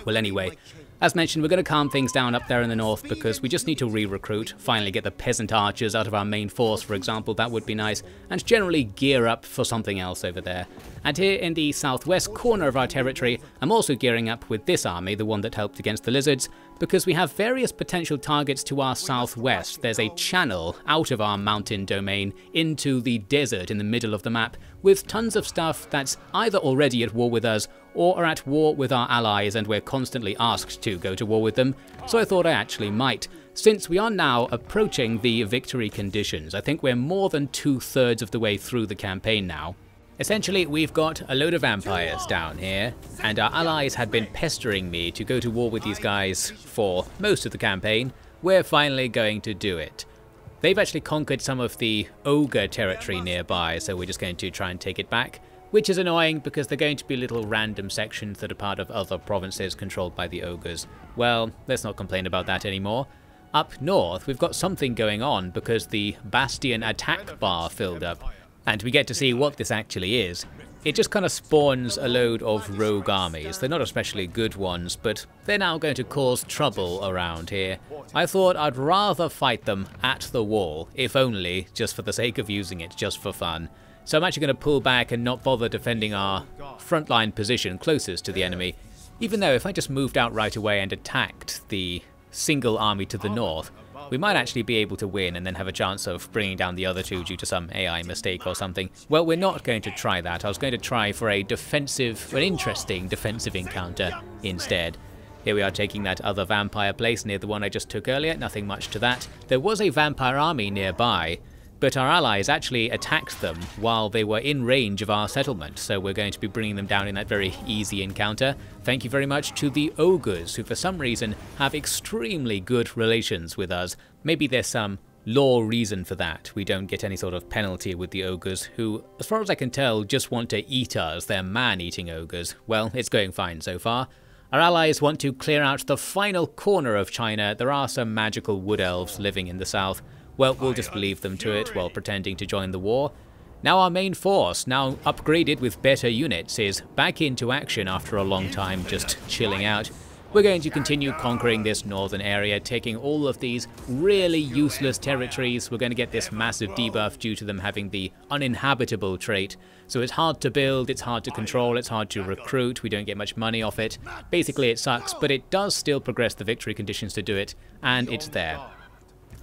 Well anyway, as mentioned, we're going to calm things down up there in the north because we just need to re-recruit, finally get the peasant archers out of our main force, for example, that would be nice, and generally gear up for something else over there. And here in the southwest corner of our territory, I'm also gearing up with this army, the one that helped against the Lizards, because we have various potential targets to our southwest. There's a channel out of our mountain domain into the desert in the middle of the map, with tons of stuff that's either already at war with us or are at war with our allies, and we're constantly asked to go to war with them, so I thought I actually might. Since we are now approaching the victory conditions, I think we're more than 2/3 of the way through the campaign now. Essentially, we've got a load of vampires down here, and our allies had been pestering me to go to war with these guys for most of the campaign. We're finally going to do it. They've actually conquered some of the ogre territory nearby, so we're just going to try and take it back, which is annoying because they're going to be little random sections that are part of other provinces controlled by the ogres. Well, let's not complain about that anymore. up north we've got something going on because the Bastion attack bar filled up, and we get to see what this actually is. It just kind of spawns a load of rogue armies. They're not especially good ones, but they're now going to cause trouble around here. I thought I'd rather fight them at the wall, if only just for the sake of using it, just for fun. So I'm actually going to pull back and not bother defending our frontline position closest to the enemy, even though if I just moved out right away and attacked the single army to the north, we might actually be able to win and then have a chance of bringing down the other two due to some AI mistake or something. Well, we're not going to try that. I was going to try for an interesting defensive encounter instead. Here we are taking that other vampire place near the one I just took earlier. Nothing much to that. There was a vampire army nearby, but our allies actually attacked them while they were in range of our settlement, so we're going to be bringing them down in that very easy encounter. Thank you very much to the ogres, who for some reason have extremely good relations with us. Maybe there's some law reason for that. We don't get any sort of penalty with the ogres, who, as far as I can tell, just want to eat us. They're man-eating ogres. Well, it's going fine so far. Our allies want to clear out the final corner of China. There are some magical wood elves living in the south. Well, we'll just leave them to it while pretending to join the war. Now our main force, now upgraded with better units, is back into action after a long time just chilling out. We're going to continue conquering this northern area, taking all of these really useless territories. We're going to get this massive debuff due to them having the uninhabitable trait. So it's hard to build, it's hard to control, it's hard to recruit, we don't get much money off it. Basically it sucks, but it does still progress the victory conditions to do it, and it's there.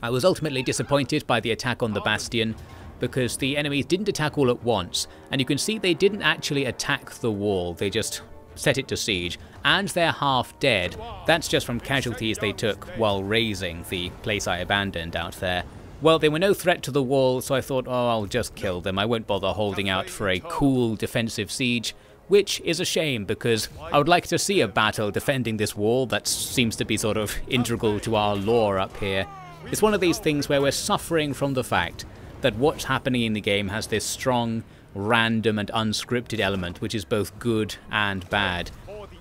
I was ultimately disappointed by the attack on the Bastion, because the enemies didn't attack all at once, and you can see they didn't actually attack the wall, they just set it to siege, and they're half dead. That's just from casualties they took while razing the place I abandoned out there. Well, they were no threat to the wall, so I thought, oh, I'll just kill them. I won't bother holding out for a cool defensive siege, which is a shame because I would like to see a battle defending this wall. That seems to be sort of integral to our lore up here. It's one of these things where we're suffering from the fact that what's happening in the game has this strong, random and unscripted element, which is both good and bad.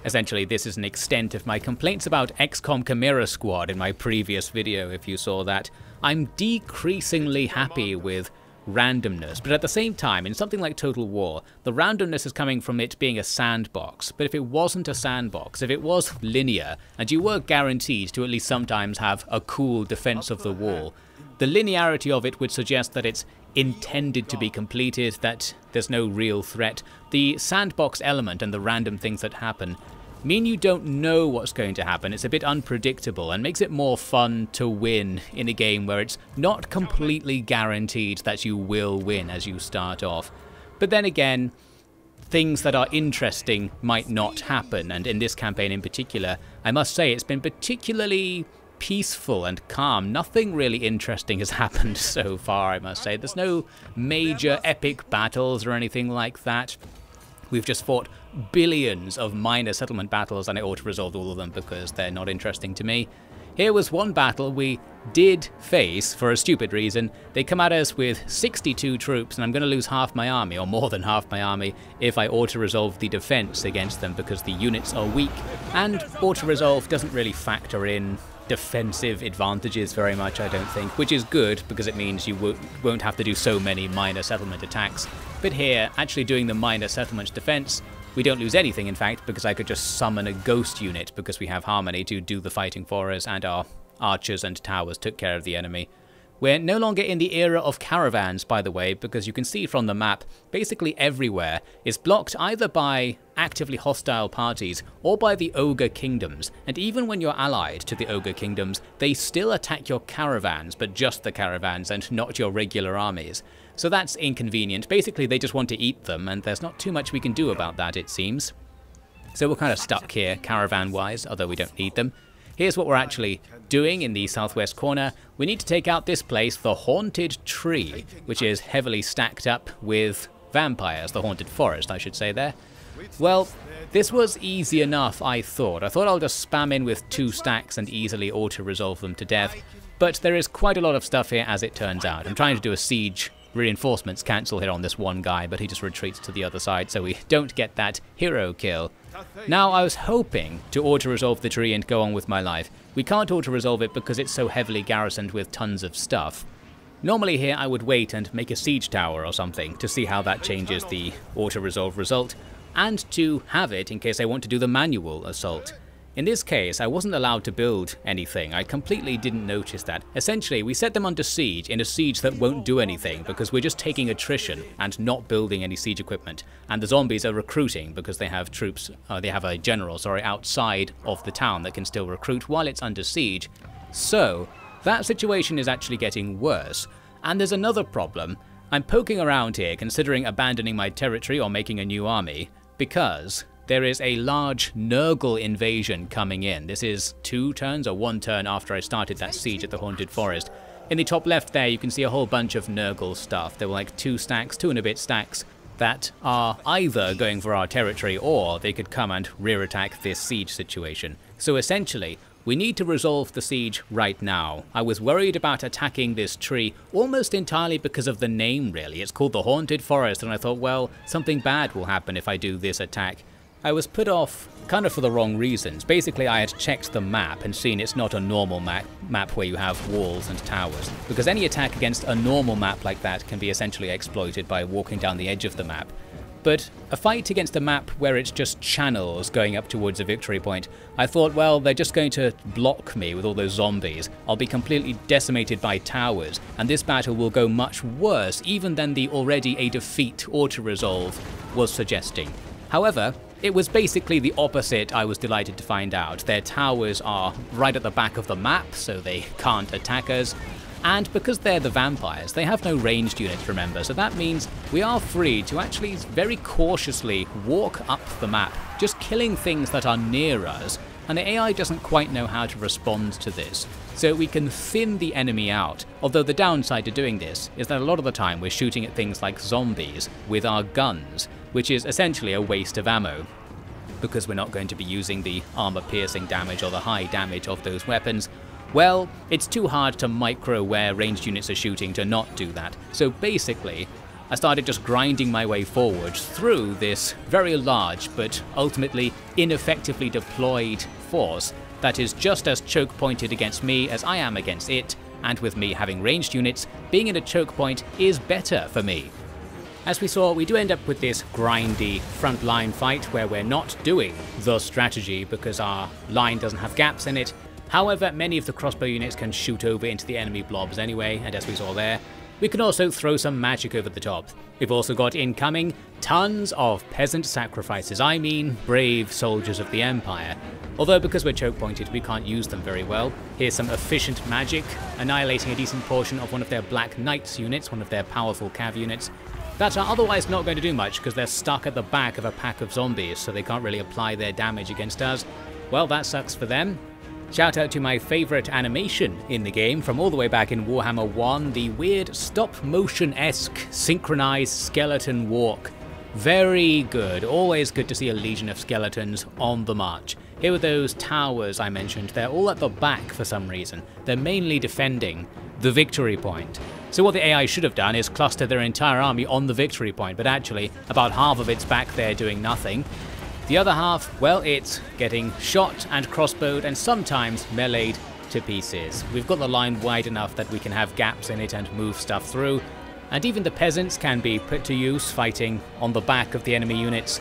Essentially, this is an extent of my complaints about XCOM Chimera Squad in my previous video, if you saw that. I'm decreasingly happy with randomness, but at the same time, in something like Total War, the randomness is coming from it being a sandbox. But if it wasn't a sandbox, if it was linear, and you were guaranteed to at least sometimes have a cool defense of the wall, the linearity of it would suggest that it's intended to be completed, that there's no real threat. The sandbox element and the random things that happen mean you don't know what's going to happen. It's a bit unpredictable and makes it more fun to win in a game where it's not completely guaranteed that you will win as you start off. But then again, things that are interesting might not happen, and in this campaign in particular, I must say it's been particularly peaceful and calm. Nothing really interesting has happened so far, I must say. There's no major epic battles or anything like that. We've just fought billions of minor settlement battles, and I auto-resolved all of them because they're not interesting to me. Here was one battle we did face for a stupid reason. They come at us with 62 troops, and I'm going to lose half my army, or more than half my army, if I auto-resolve the defense against them because the units are weak, and auto-resolve doesn't really factor in defensive advantages very much, I don't think, which is good because it means you won't have to do so many minor settlement attacks. But here, actually doing the minor settlement defense, we don't lose anything, in fact, because I could just summon a ghost unit because we have Harmony to do the fighting for us, and our archers and towers took care of the enemy. We're no longer in the era of caravans, by the way, because you can see from the map, basically everywhere is blocked either by actively hostile parties or by the ogre kingdoms, and even when you're allied to the ogre kingdoms, they still attack your caravans, but just the caravans and not your regular armies. So that's inconvenient. Basically, they just want to eat them, and there's not too much we can do about that, it seems. So we're kind of stuck here, caravan-wise, although we don't need them. Here's what we're actually doing in the southwest corner. We need to take out this place, the Haunted Tree, which is heavily stacked up with vampires. The Haunted Forest, I should say there. Well, this was easy enough, I thought. I thought I'll just spam in with 2 stacks and easily auto-resolve them to death. But there is quite a lot of stuff here, as it turns out. I'm trying to do a siege reinforcements cancel here on this one guy, but he just retreats to the other side, so we don't get that hero kill. Now, I was hoping to auto-resolve the tree and go on with my life. We can't auto-resolve it because it's so heavily garrisoned with tons of stuff. Normally here I would wait and make a siege tower or something to see how that changes the auto-resolve result, and to have it in case I want to do the manual assault. In this case, I wasn't allowed to build anything. I completely didn't notice that. Essentially, we set them under siege in a siege that won't do anything because we're just taking attrition and not building any siege equipment. And the zombies are recruiting because they have troops, they have a general, outside of the town that can still recruit while it's under siege. So, that situation is actually getting worse. And there's another problem. I'm poking around here considering abandoning my territory or making a new army because there is a large Nurgle invasion coming in. This is 2 turns or 1 turn after I started that siege at the Haunted Forest. In the top left there you can see a whole bunch of Nurgle stuff. There were like 2 stacks, 2 and a bit stacks, that are either going for our territory or they could come and rear attack this siege situation. So essentially, we need to resolve the siege right now. I was worried about attacking this tree almost entirely because of the name really. It's called the Haunted Forest and I thought, well, something bad will happen if I do this attack. I was put off kind of for the wrong reasons. Basically, I had checked the map and seen it's not a normal map where you have walls and towers, because any attack against a normal map like that can be essentially exploited by walking down the edge of the map. But a fight against a map where it's just channels going up towards a victory point, I thought, well, they're just going to block me with all those zombies. I'll be completely decimated by towers, and this battle will go much worse even than the already a defeat auto-resolve was suggesting. However, it was basically the opposite, I was delighted to find out. Their towers are right at the back of the map, so they can't attack us. And because they're the vampires, they have no ranged units, remember, so that means we are free to actually very cautiously walk up the map, just killing things that are near us, and the AI doesn't quite know how to respond to this. So we can thin the enemy out, although the downside to doing this is that a lot of the time we're shooting at things like zombies with our guns, which is essentially a waste of ammo, because we're not going to be using the armor-piercing damage or the high damage of those weapons. Well, it's too hard to micro where ranged units are shooting to not do that. So basically, I started just grinding my way forward through this very large but ultimately ineffectively deployed force that is just as choke-pointed against me as I am against it, and with me having ranged units, being in a choke point is better for me. As we saw, we do end up with this grindy front-line fight where we're not doing the strategy because our line doesn't have gaps in it. However, many of the crossbow units can shoot over into the enemy blobs anyway, and as we saw there, we can also throw some magic over the top. We've also got incoming tons of peasant sacrifices, I mean brave soldiers of the Empire. Although because we're choke pointed we can't use them very well. Here's some efficient magic, annihilating a decent portion of one of their Black Knights units, one of their powerful cav units, that are otherwise not going to do much because they're stuck at the back of a pack of zombies, so they can't really apply their damage against us. Well, that sucks for them. Shout out to my favourite animation in the game from all the way back in Warhammer 1, the weird stop-motion-esque synchronized skeleton walk. Very good, always good to see a legion of skeletons on the march. Here are those towers I mentioned, they're all at the back for some reason. They're mainly defending the victory point. So what the AI should have done is cluster their entire army on the victory point, but actually about half of it's back there doing nothing. The other half, well, it's getting shot and crossbowed and sometimes meleeed to pieces. We've got the line wide enough that we can have gaps in it and move stuff through, and even the peasants can be put to use fighting on the back of the enemy units,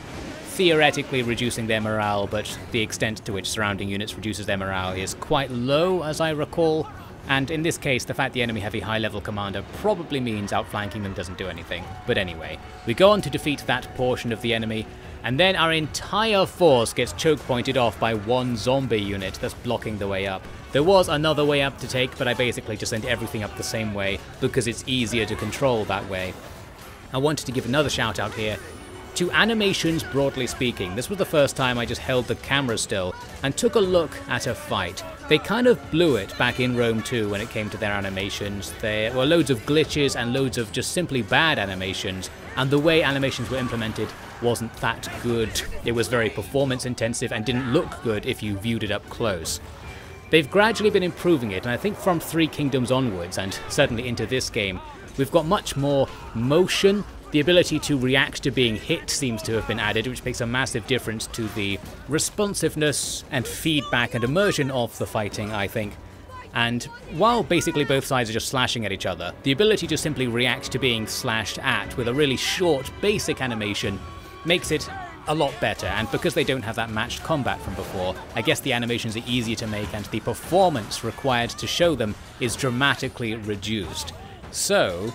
theoretically reducing their morale, but the extent to which surrounding units reduces their morale is quite low, as I recall. And in this case, the fact the enemy have a high-level commander probably means outflanking them doesn't do anything. But anyway, we go on to defeat that portion of the enemy, and then our entire force gets choke-pointed off by one zombie unit that's blocking the way up. There was another way up to take, but I basically just sent everything up the same way because it's easier to control that way. I wanted to give another shout out here to animations, broadly speaking. This was the first time I just held the camera still and took a look at a fight. They kind of blew it back in Rome 2 when it came to their animations. There were loads of glitches and loads of just simply bad animations, and the way animations were implemented wasn't that good. It was very performance intensive and didn't look good if you viewed it up close. They've gradually been improving it, and I think from Three Kingdoms onwards, and certainly into this game, we've got much more motion The ability to react to being hit seems to have been added, which makes a massive difference to the responsiveness and feedback and immersion of the fighting, I think. And while basically both sides are just slashing at each other, the ability to simply react to being slashed at with a really short, basic animation makes it a lot better, and because they don't have that matched combat from before, I guess the animations are easier to make and the performance required to show them is dramatically reduced. So,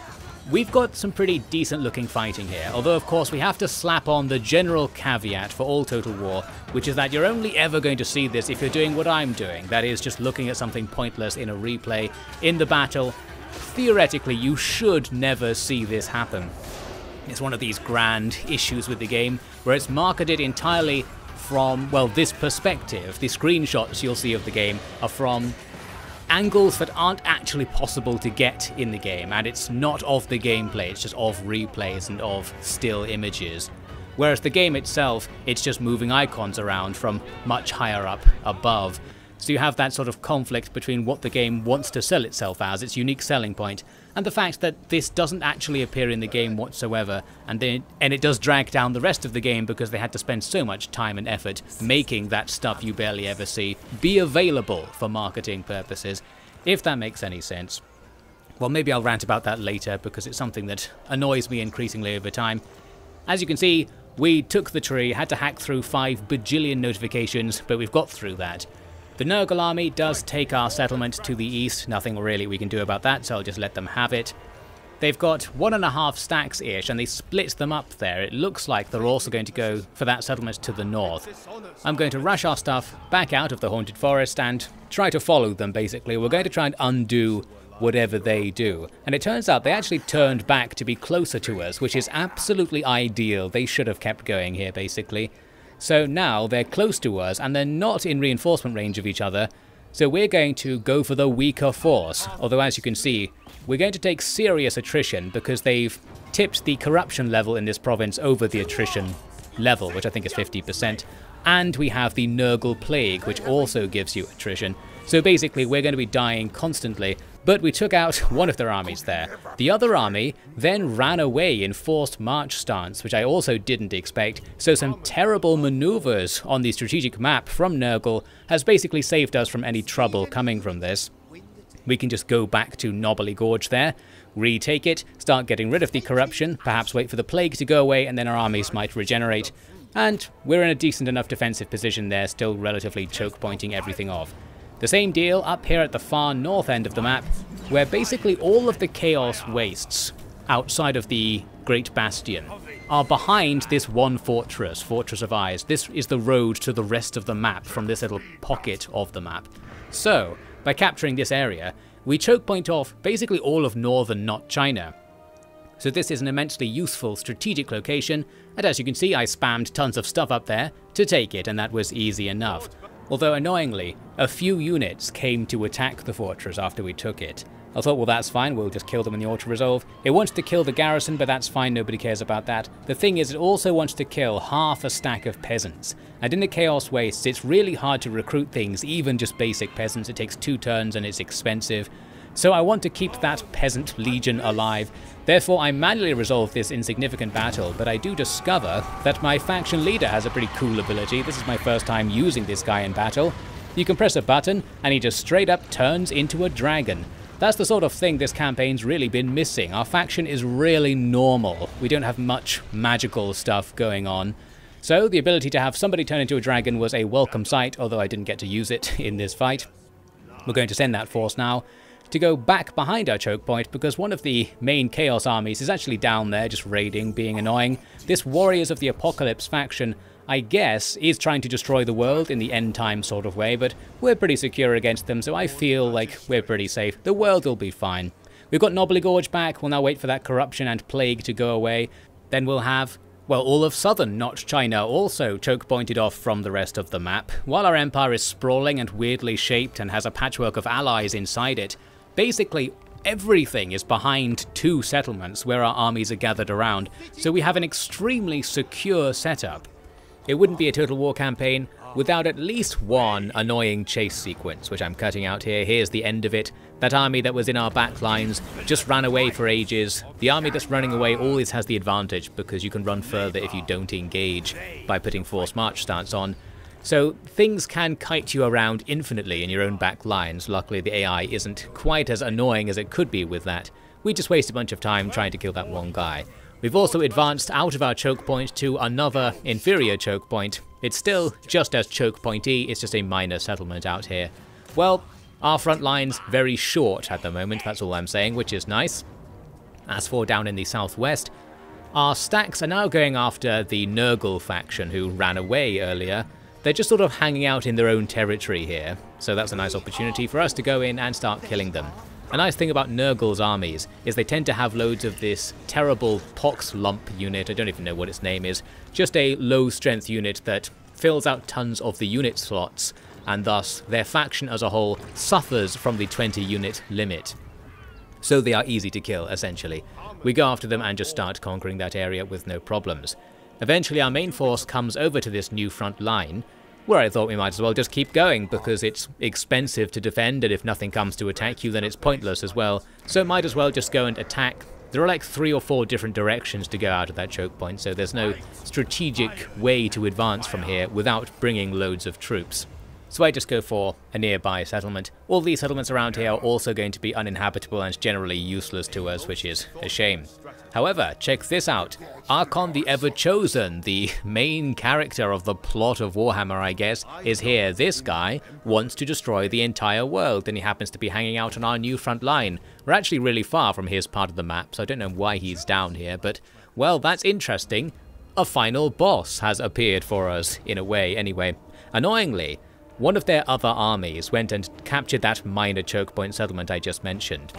we've got some pretty decent looking fighting here, although of course we have to slap on the general caveat for all Total War, which is that you're only ever going to see this if you're doing what I'm doing, that is just looking at something pointless in a replay. In the battle, theoretically you should never see this happen. It's one of these grand issues with the game, where it's marketed entirely from, well, this perspective. The screenshots you'll see of the game are from angles that aren't actually possible to get in the game, and it's not of the gameplay, it's just of replays and of still images. Whereas the game itself, it's just moving icons around from much higher up above. So you have that sort of conflict between what the game wants to sell itself as, its unique selling point, and the fact that this doesn't actually appear in the game whatsoever, and it does drag down the rest of the game because they had to spend so much time and effort making that stuff you barely ever see be available for marketing purposes, if that makes any sense. Well, maybe I'll rant about that later because it's something that annoys me increasingly over time. As you can see, we took the tree, had to hack through 5 bajillion notifications, but we've got through that. The Nurgle army does take our settlement to the east, nothing really we can do about that, so I'll just let them have it. They've got 1.5 stacks-ish, and they split them up there. It looks like they're also going to go for that settlement to the north. I'm going to rush our stuff back out of the Haunted Forest and try to follow them, basically. We're going to try and undo whatever they do. And it turns out they actually turned back to be closer to us, which is absolutely ideal. They should have kept going here, basically. So now they're close to us, and they're not in reinforcement range of each other, so we're going to go for the weaker force. Although, as you can see, we're going to take serious attrition because they've tipped the corruption level in this province over the attrition level, which I think is 50%, and we have the Nurgle Plague, which also gives you attrition. So basically, we're going to be dying constantly, but we took out one of their armies there. The other army then ran away in forced march stance, which I also didn't expect, so some terrible maneuvers on the strategic map from Nurgle has basically saved us from any trouble coming from this. We can just go back to Knobbly Gorge there, retake it, start getting rid of the corruption, perhaps wait for the plague to go away, and then our armies might regenerate. And we're in a decent enough defensive position there, still relatively choke pointing everything off. The same deal up here at the far north end of the map, where basically all of the Chaos Wastes outside of the Great Bastion are behind this one fortress, Fortress of Eyes. This is the road to the rest of the map from this little pocket of the map. So, by capturing this area, we choke point off basically all of northern Not China. So this is an immensely useful strategic location, and as you can see I spammed tons of stuff up there to take it, and that was easy enough. Although annoyingly, a few units came to attack the fortress after we took it. I thought, well, that's fine, we'll just kill them in the auto-resolve. It wants to kill the garrison, but that's fine, nobody cares about that. The thing is, it also wants to kill half a stack of peasants. And in the Chaos Wastes, it's really hard to recruit things, even just basic peasants. It takes 2 turns and it's expensive. So I want to keep that peasant legion alive. Therefore, I manually resolve this insignificant battle, but I do discover that my faction leader has a pretty cool ability. This is my first time using this guy in battle. You can press a button, and he just straight up turns into a dragon. That's the sort of thing this campaign's really been missing. Our faction is really normal. We don't have much magical stuff going on. So the ability to have somebody turn into a dragon was a welcome sight, although I didn't get to use it in this fight. We're going to send that force now to go back behind our choke point, because one of the main Chaos armies is actually down there just raiding, being annoying. This Warriors of the Apocalypse faction, I guess, is trying to destroy the world in the end time sort of way, but we're pretty secure against them, so I feel like we're pretty safe. The world will be fine. We've got Knobbly Gorge back, we'll now wait for that corruption and plague to go away. Then we'll have, well, all of southern Not China also choke pointed off from the rest of the map. While our empire is sprawling and weirdly shaped and has a patchwork of allies inside it, basically everything is behind 2 settlements where our armies are gathered around, so we have an extremely secure setup. It wouldn't be a Total War campaign without at least one annoying chase sequence, which I'm cutting out here. Here's the end of it. That army that was in our back lines just ran away for ages. The army that's running away always has the advantage because you can run further if you don't engage by putting forced march stance on. So things can kite you around infinitely in your own back lines. Luckily the AI isn't quite as annoying as it could be with that. We just waste a bunch of time trying to kill that one guy. We've also advanced out of our choke point to another inferior choke point. It's still just as choke pointy, it's just a minor settlement out here. Well, our front line's very short at the moment, that's all I'm saying, which is nice. As for down in the southwest, our stacks are now going after the Nurgle faction who ran away earlier. They're just sort of hanging out in their own territory here, so that's a nice opportunity for us to go in and start killing them. A nice thing about Nurgle's armies is they tend to have loads of this terrible pox lump unit, I don't even know what its name is, just a low strength unit that fills out tons of the unit slots, and thus their faction as a whole suffers from the 20 unit limit. So they are easy to kill, essentially. We go after them and just start conquering that area with no problems. Eventually our main force comes over to this new front line, where I thought we might as well just keep going because it's expensive to defend, and if nothing comes to attack you then it's pointless as well, so might as well just go and attack. There are like 3 or 4 different directions to go out of that choke point, so there's no strategic way to advance from here without bringing loads of troops. So I just go for a nearby settlement. All these settlements around here are also going to be uninhabitable and generally useless to us, which is a shame. However, check this out. Archon the Ever-Chosen, the main character of the plot of Warhammer, I guess, is here. This guy wants to destroy the entire world, and he happens to be hanging out on our new front line. We're actually really far from his part of the map, so I don't know why he's down here, but, well, that's interesting. A final boss has appeared for us, in a way, anyway. Annoyingly, one of their other armies went and captured that minor choke point settlement I just mentioned.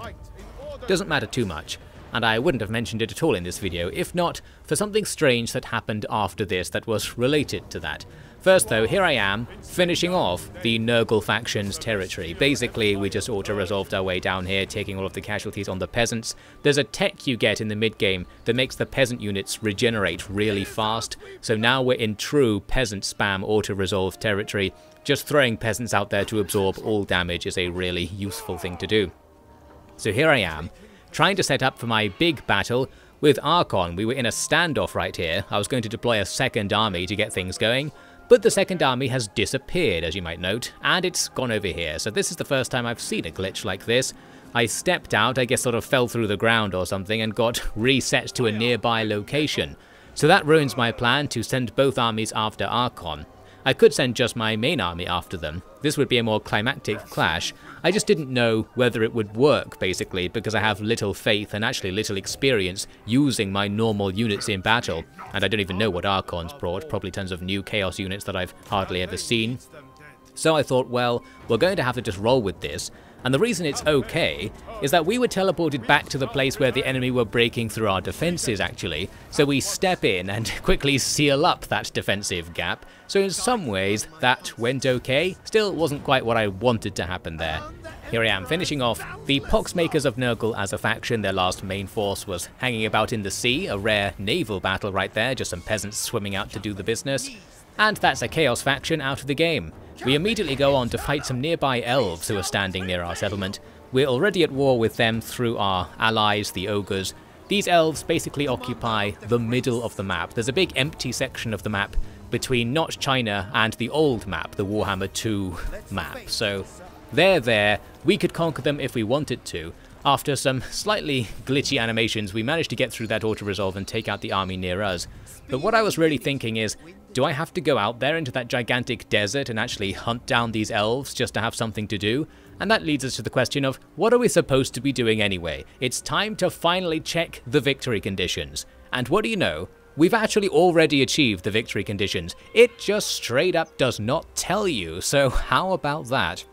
Doesn't matter too much, and I wouldn't have mentioned it at all in this video if not for something strange that happened after this that was related to that. First though, here I am, finishing off the Nurgle faction's territory. Basically, we just auto-resolved our way down here, taking all of the casualties on the peasants. There's a tech you get in the mid-game that makes the peasant units regenerate really fast, so now we're in true peasant spam auto-resolve territory. Just throwing peasants out there to absorb all damage is a really useful thing to do. So here I am, trying to set up for my big battle with Archon. We were in a standoff right here. I was going to deploy a second army to get things going, but the second army has disappeared, as you might note, and it's gone over here. So this is the first time I've seen a glitch like this. I stepped out, I guess sort of fell through the ground or something, and got reset to a nearby location. So that ruins my plan to send both armies after Archon. I could send just my main army after them. This would be a more climactic clash. I just didn't know whether it would work, basically, because I have little faith and actually little experience using my normal units in battle, and I don't even know what Archon's brought, probably tons of new Chaos units that I've hardly ever seen. So I thought, well, we're going to have to just roll with this, and the reason it's okay is that we were teleported back to the place where the enemy were breaking through our defences, actually, so we step in and quickly seal up that defensive gap. So in some ways, that went okay. Still wasn't quite what I wanted to happen there. Here I am, finishing off the Poxmakers of Nurgle as a faction. Their last main force was hanging about in the sea, a rare naval battle right there, just some peasants swimming out to do the business. And that's a Chaos faction out of the game. We immediately go on to fight some nearby Elves who are standing near our settlement. We're already at war with them through our allies, the Ogres. These Elves basically occupy the middle of the map. There's a big empty section of the map between not China and the old map, the Warhammer 2 map. So they're there. We could conquer them if we wanted to. After some slightly glitchy animations, we managed to get through that auto-resolve and take out the army near us. But what I was really thinking is, do I have to go out there into that gigantic desert and actually hunt down these elves just to have something to do? And that leads us to the question of, what are we supposed to be doing anyway? It's time to finally check the victory conditions. And what do you know? We've actually already achieved the victory conditions. It just straight up does not tell you, so how about that?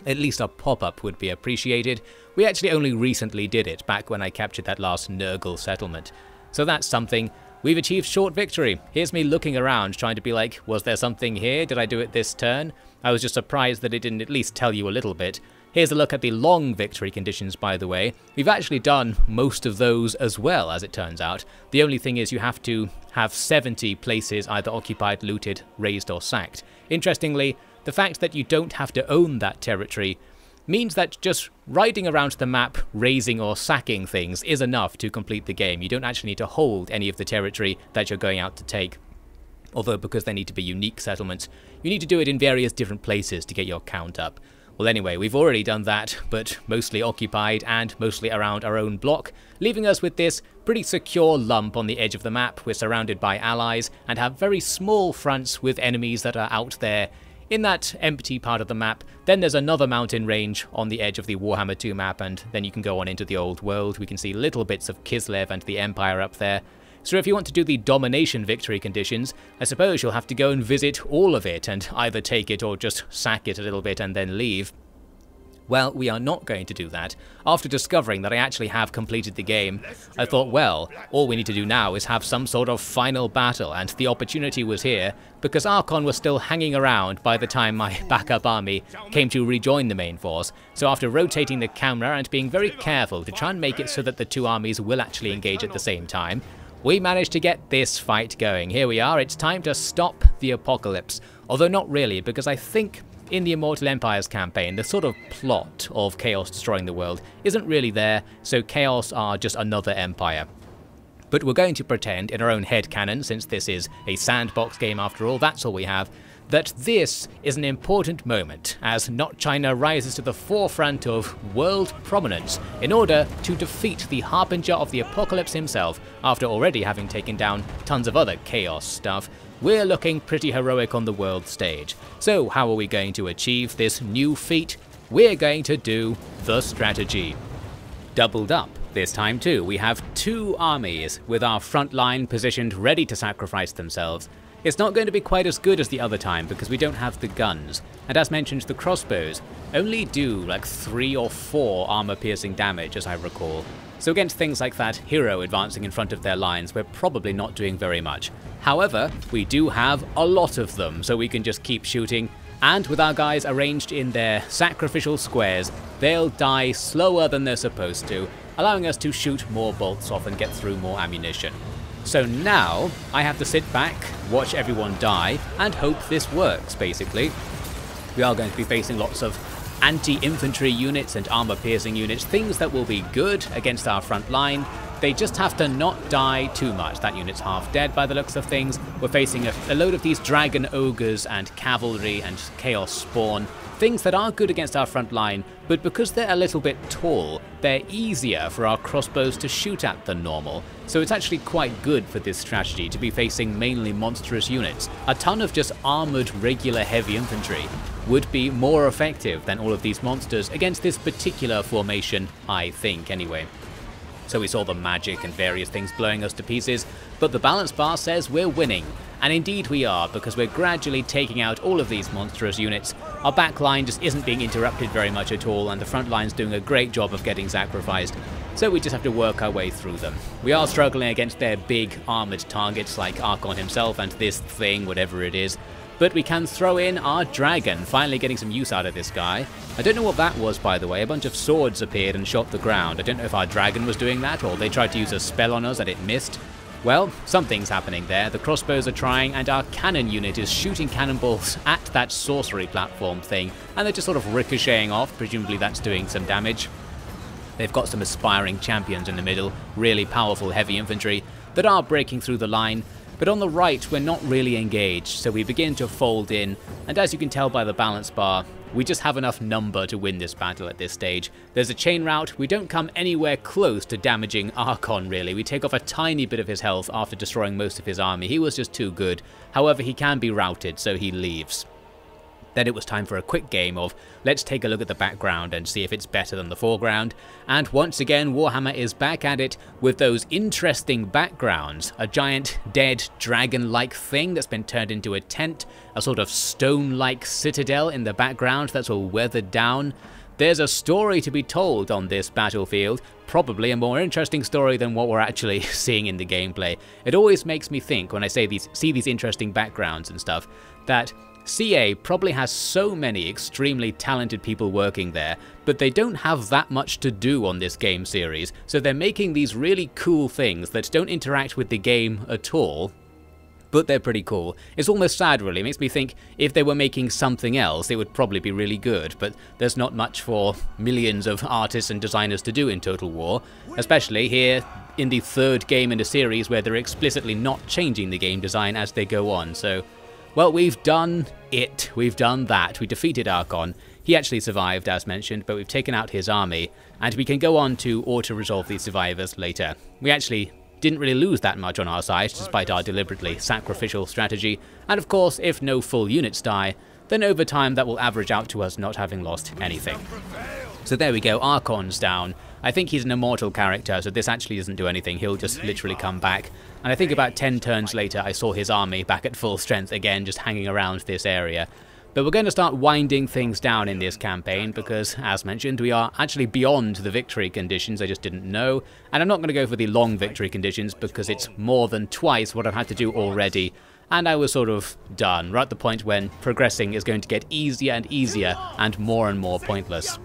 At least a pop-up would be appreciated. We actually only recently did it, back when I captured that last Nurgle settlement. So that's something. We've achieved short victory. Here's me looking around, trying to be like, was there something here? Did I do it this turn? I was just surprised that it didn't at least tell you a little bit. Here's a look at the long victory conditions, by the way. We've actually done most of those as well, as it turns out. The only thing is you have to have 70 places either occupied, looted, razed, or sacked. Interestingly, the fact that you don't have to own that territory means that just riding around the map, razing or sacking things is enough to complete the game. You don't actually need to hold any of the territory that you're going out to take. Although because they need to be unique settlements, you need to do it in various different places to get your count up. Well anyway, we've already done that, but mostly occupied and mostly around our own block, leaving us with this pretty secure lump on the edge of the map. We're surrounded by allies and have very small fronts with enemies that are out there in that empty part of the map. Then there's another mountain range on the edge of the Warhammer 2 map, and then you can go on into the old world. We can see little bits of Kislev and the Empire up there. So if you want to do the domination victory conditions, I suppose you'll have to go and visit all of it and either take it or just sack it a little bit and then leave. Well, we are not going to do that. After discovering that I actually have completed the game, I thought, well, all we need to do now is have some sort of final battle, and the opportunity was here, because Archon was still hanging around by the time my backup army came to rejoin the main force. So after rotating the camera and being very careful to try and make it so that the two armies will actually engage at the same time, we managed to get this fight going. Here we are, it's time to stop the apocalypse. Although not really, because I think in the Immortal Empires campaign, the sort of plot of Chaos destroying the world isn't really there, so Chaos are just another empire. But we're going to pretend in our own headcanon, since this is a sandbox game after all, that's all we have, that this is an important moment as Not China rises to the forefront of world prominence in order to defeat the Harbinger of the Apocalypse himself after already having taken down tons of other Chaos stuff. We're looking pretty heroic on the world stage. So how are we going to achieve this new feat? We're going to do the strategy. Doubled up this time too. We have two armies with our front line positioned ready to sacrifice themselves. It's not going to be quite as good as the other time because we don't have the guns. And as mentioned, the crossbows only do like 3 or 4 armor-piercing damage, as I recall. So against things like that hero advancing in front of their lines, we're probably not doing very much. However, we do have a lot of them, so we can just keep shooting. And with our guys arranged in their sacrificial squares, they'll die slower than they're supposed to, allowing us to shoot more bolts off and get through more ammunition. So now, I have to sit back, watch everyone die, and hope this works, basically. We are going to be facing lots of anti-infantry units and armor-piercing units, things that will be good against our front line. They just have to not die too much. That unit's half dead by the looks of things. We're facing a load of these dragon ogres and cavalry and chaos spawn, things that are good against our front line, but because they're a little bit tall, they're easier for our crossbows to shoot at than normal. So it's actually quite good for this strategy to be facing mainly monstrous units. A ton of just armoured regular heavy infantry would be more effective than all of these monsters against this particular formation, I think anyway. So we saw the magic and various things blowing us to pieces, but the balance bar says we're winning. And indeed we are, because we're gradually taking out all of these monstrous units. Our back line just isn't being interrupted very much at all, and the front line's doing a great job of getting sacrificed. So we just have to work our way through them. We are struggling against their big armoured targets like Archon himself and this thing, whatever it is. But we can throw in our dragon, finally getting some use out of this guy. I don't know what that was, by the way. A bunch of swords appeared and shot the ground. I don't know if our dragon was doing that, or they tried to use a spell on us and it missed. Well, something's happening there. The crossbows are trying, and our cannon unit is shooting cannonballs at that sorcery platform thing, and they're just sort of ricocheting off. Presumably that's doing some damage. They've got some aspiring champions in the middle, really powerful heavy infantry that are breaking through the line. But on the right, we're not really engaged, so we begin to fold in, and as you can tell by the balance bar, we just have enough number to win this battle at this stage. There's a chain rout, we don't come anywhere close to damaging Archon really. We take off a tiny bit of his health after destroying most of his army. He was just too good. However, he can be routed, so he leaves. Then it was time for a quick game of let's take a look at the background and see if it's better than the foreground. And once again, Warhammer is back at it with those interesting backgrounds. A giant dead dragon-like thing that's been turned into a tent, a sort of stone-like citadel in the background that's all weathered down. There's a story to be told on this battlefield, probably a more interesting story than what we're actually seeing in the gameplay. It always makes me think when I see these interesting backgrounds and stuff, that CA probably has so many extremely talented people working there, but they don't have that much to do on this game series, so they're making these really cool things that don't interact with the game at all, but they're pretty cool. It's almost sad really, it makes me think if they were making something else it would probably be really good, but there's not much for millions of artists and designers to do in Total War, especially here in the third game in the series where they're explicitly not changing the game design as they go on. So, well, we've done it, we've done that, we defeated Archon. He actually survived as mentioned, but we've taken out his army, and we can go on to auto-resolve these survivors later. We actually didn't really lose that much on our side, despite our deliberately sacrificial strategy, and of course, if no full units die, then over time that will average out to us not having lost anything. So there we go, Archon's down. I think he's an immortal character, so this actually doesn't do anything, he'll just literally come back. And I think about 10 turns later I saw his army back at full strength again, just hanging around this area. But we're going to start winding things down in this campaign because, as mentioned, we are actually beyond the victory conditions, I just didn't know. And I'm not going to go for the long victory conditions because it's more than twice what I've had to do already. And I was sort of done. We're at the point when progressing is going to get easier and easier and more pointless.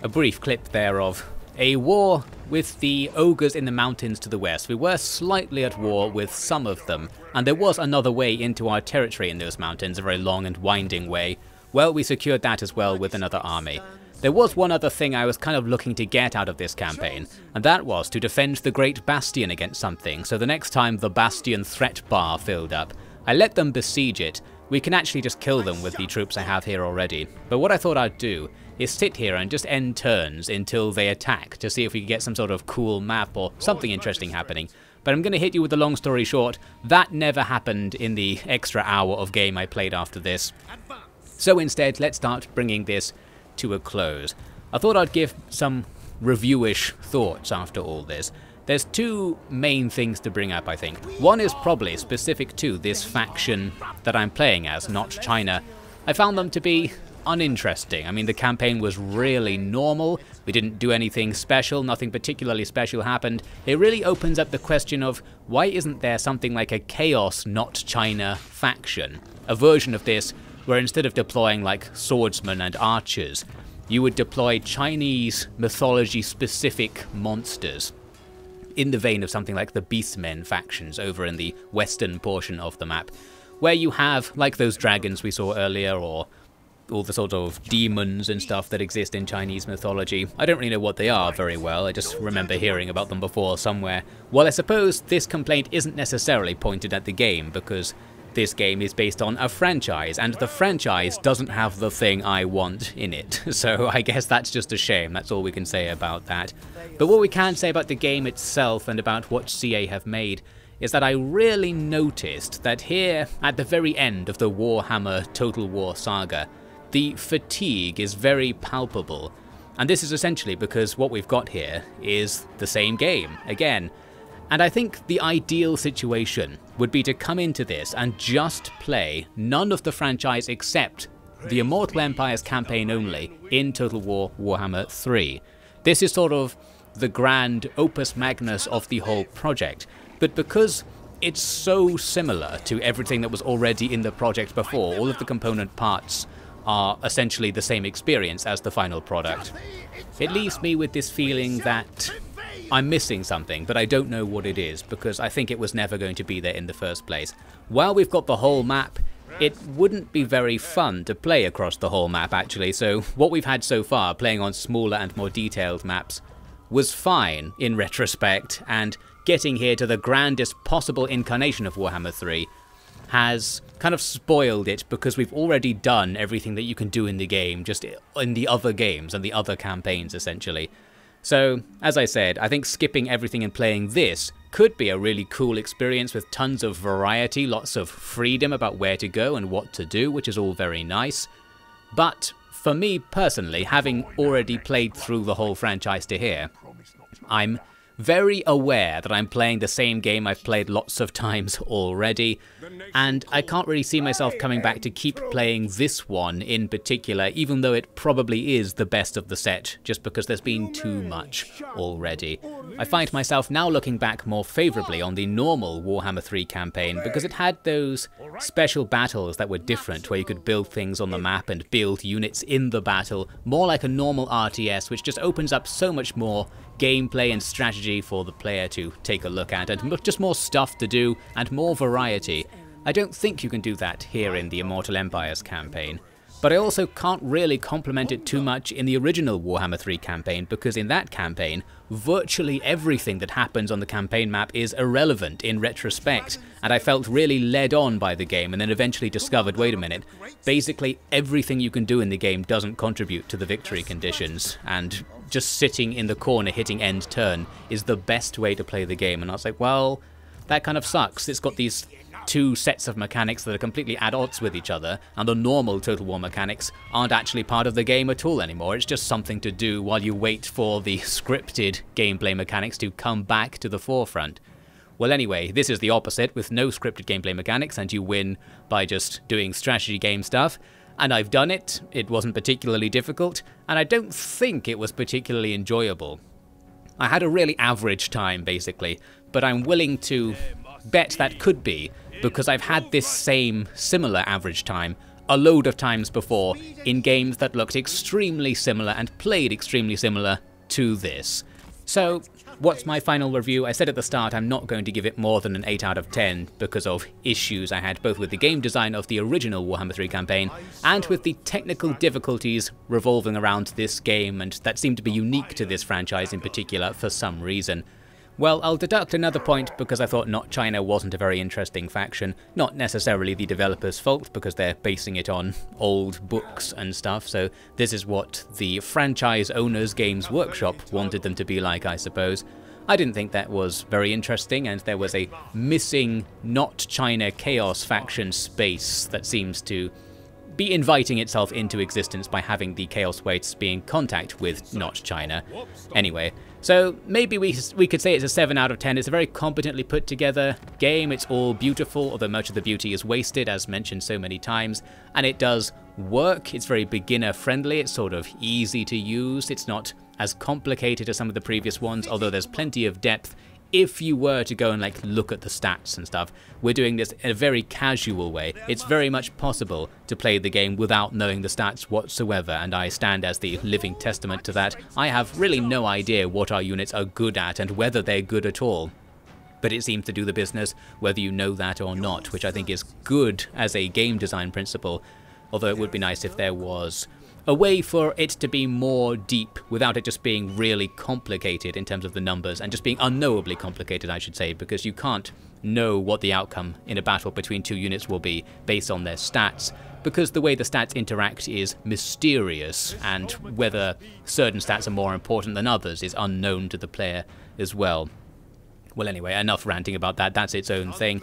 A brief clip there of a war with the ogres in the mountains to the west. We were slightly at war with some of them, and there was another way into our territory in those mountains, a very long and winding way. Well, we secured that as well with another army. There was one other thing I was kind of looking to get out of this campaign, and that was to defend the Great Bastion against something, so the next time the Bastion threat bar filled up, I let them besiege it. We can actually just kill them with the troops I have here already. But what I thought I'd do is sit here and just end turns until they attack to see if we can get some sort of cool map or something interesting happening. But I'm going to hit you with the long story short, that never happened in the extra hour of game I played after this. So instead, let's start bringing this to a close. I thought I'd give some reviewish thoughts after all this. There's two main things to bring up, I think. One is probably specific to this faction that I'm playing as, not China. I found them to be uninteresting. I mean, the campaign was really normal. We didn't do anything special. Nothing particularly special happened. It really opens up the question of why isn't there something like a Chaos Not China faction? A version of this where instead of deploying like swordsmen and archers, you would deploy Chinese mythology-specific monsters, in the vein of something like the Beastmen factions over in the western portion of the map, where you have, like those dragons we saw earlier, or all the sort of demons and stuff that exist in Chinese mythology. I don't really know what they are very well, I just remember hearing about them before somewhere. Well, I suppose this complaint isn't necessarily pointed at the game, because this game is based on a franchise, and the franchise doesn't have the thing I want in it. So I guess that's just a shame, that's all we can say about that. But what we can say about the game itself and about what CA have made is that I really noticed that here, at the very end of the Warhammer Total War saga, the fatigue is very palpable. And this is essentially because what we've got here is the same game, again. And I think the ideal situation would be to come into this and just play none of the franchise except the Immortal Empire's campaign only in Total War Warhammer 3. This is sort of the grand opus magnus of the whole project, but because it's so similar to everything that was already in the project before, all of the component parts are essentially the same experience as the final product. It leaves me with this feeling that I'm missing something, but I don't know what it is, because I think it was never going to be there in the first place. While we've got the whole map, it wouldn't be very fun to play across the whole map actually, so what we've had so far, playing on smaller and more detailed maps, was fine in retrospect, and getting here to the grandest possible incarnation of Warhammer 3 has kind of spoiled it, because we've already done everything that you can do in the game, just in the other games and the other campaigns essentially. So, as I said, I think skipping everything and playing this could be a really cool experience with tons of variety, lots of freedom about where to go and what to do, which is all very nice. But for me personally, having already played through the whole franchise to here, I'm very aware that I'm playing the same game I've played lots of times already, and I can't really see myself coming back to keep playing this one in particular, even though it probably is the best of the set, just because there's been too much already. I find myself now looking back more favourably on the normal Warhammer 3 campaign, because it had those special battles that were different, where you could build things on the map and build units in the battle, more like a normal RTS, which just opens up so much more gameplay and strategy for the player to take a look at, and just more stuff to do and more variety. I don't think you can do that here in the Immortal Empires campaign. But I also can't really compliment it too much in the original Warhammer 3 campaign, because in that campaign, virtually everything that happens on the campaign map is irrelevant in retrospect, and I felt really led on by the game and then eventually discovered, wait a minute, basically everything you can do in the game doesn't contribute to the victory conditions, and just sitting in the corner hitting end turn is the best way to play the game. And I was like, well, that kind of sucks. It's got these two sets of mechanics that are completely at odds with each other, and the normal Total War mechanics aren't actually part of the game at all anymore. It's just something to do while you wait for the scripted gameplay mechanics to come back to the forefront. Well anyway, this is the opposite, with no scripted gameplay mechanics, and you win by just doing strategy game stuff. And I've done it, it wasn't particularly difficult, and I don't think it was particularly enjoyable. I had a really average time basically, but I'm willing to bet that could be because I've had this same similar average time a load of times before in games that looked extremely similar and played extremely similar to this. So what's my final review? I said at the start I'm not going to give it more than an 8 out of 10 because of issues I had both with the game design of the original Warhammer 3 campaign and with the technical difficulties revolving around this game, and that seemed to be unique to this franchise in particular for some reason. Well, I'll deduct another point because I thought Not China wasn't a very interesting faction. Not necessarily the developers' fault because they're basing it on old books and stuff, so this is what the franchise owners Games Workshop wanted them to be like, I suppose. I didn't think that was very interesting, and there was a missing Not China Chaos faction space that seems to be inviting itself into existence by having the Chaos Waits be in contact with Not China. Anyway, so maybe we could say it's a 7 out of 10. It's a very competently put together game. It's all beautiful, although much of the beauty is wasted, as mentioned so many times. And it does work. It's very beginner friendly. It's sort of easy to use. It's not as complicated as some of the previous ones, although there's plenty of depth. If you were to go and look at the stats and stuff, we're doing this in a very casual way. It's very much possible to play the game without knowing the stats whatsoever, and I stand as the living testament to that. I have really no idea what our units are good at and whether they're good at all. But it seems to do the business whether you know that or not, which I think is good as a game design principle, although it would be nice if there was a way for it to be more deep without it just being really complicated in terms of the numbers, and just being unknowably complicated, I should say, because you can't know what the outcome in a battle between two units will be based on their stats, because the way the stats interact is mysterious, and whether certain stats are more important than others is unknown to the player as well. Well anyway, enough ranting about that, that's its own thing.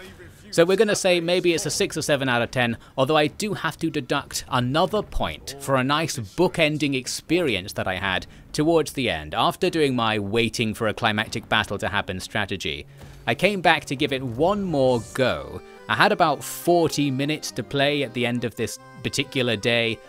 So we're going to say maybe it's a 6 or 7 out of 10, although I do have to deduct another point for a nice bookending experience that I had towards the end. After doing my waiting for a climactic battle to happen strategy, I came back to give it one more go. I had about 40 minutes to play at the end of this particular day,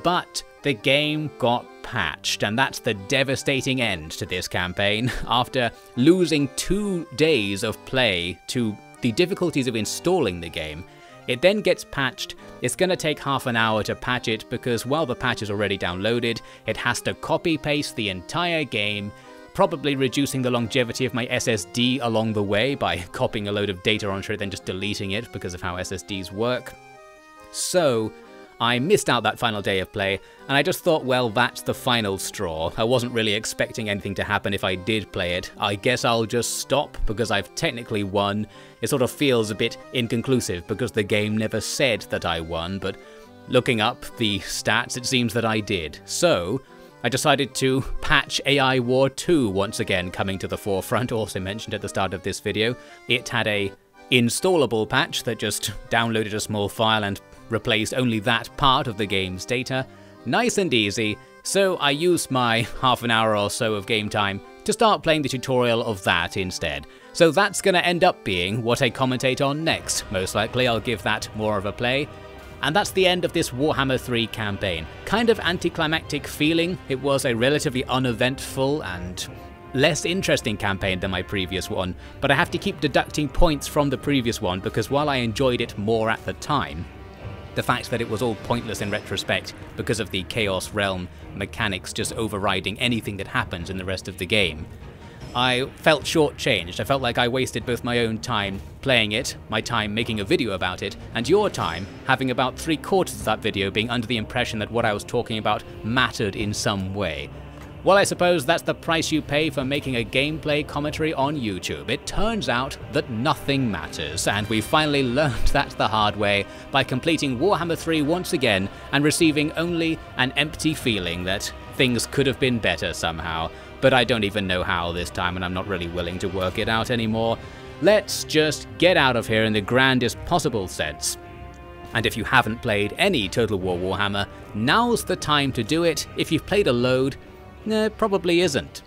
but the game got patched, and that's the devastating end to this campaign. After losing 2 days of play to the difficulties of installing the game, it then gets patched. It's going to take half an hour to patch it because while the patch is already downloaded, it has to copy paste the entire game, probably reducing the longevity of my SSD along the way by copying a load of data onto it then just deleting it because of how SSDs work. So I missed out that final day of play, and I just thought, well, that's the final straw. I wasn't really expecting anything to happen if I did play it. I guess I'll just stop because I've technically won. It sort of feels a bit inconclusive because the game never said that I won, but looking up the stats, it seems that I did. So I decided to patch AI War 2 once again, coming to the forefront, also mentioned at the start of this video. It had a installable patch that just downloaded a small file and replaced only that part of the game's data. Nice and easy, so I used my half an hour or so of game time to start playing the tutorial of that instead. So that's gonna end up being what I commentate on next. Most likely I'll give that more of a play. And that's the end of this Warhammer 3 campaign. Kind of anticlimactic feeling. It was a relatively uneventful and less interesting campaign than my previous one, but I have to keep deducting points from the previous one because while I enjoyed it more at the time, the fact that it was all pointless in retrospect because of the Chaos Realm mechanics just overriding anything that happens in the rest of the game, I felt shortchanged. I felt like I wasted both my own time playing it, my time making a video about it, and your time having about 3/4 of that video being under the impression that what I was talking about mattered in some way. Well, I suppose that's the price you pay for making a gameplay commentary on YouTube. It turns out that nothing matters, and we finally learned that the hard way by completing Warhammer 3 once again and receiving only an empty feeling that things could have been better somehow. But I don't even know how this time, and I'm not really willing to work it out anymore. Let's just get out of here in the grandest possible sense. And if you haven't played any Total War Warhammer, now's the time to do it. If you've played a load, probably isn't.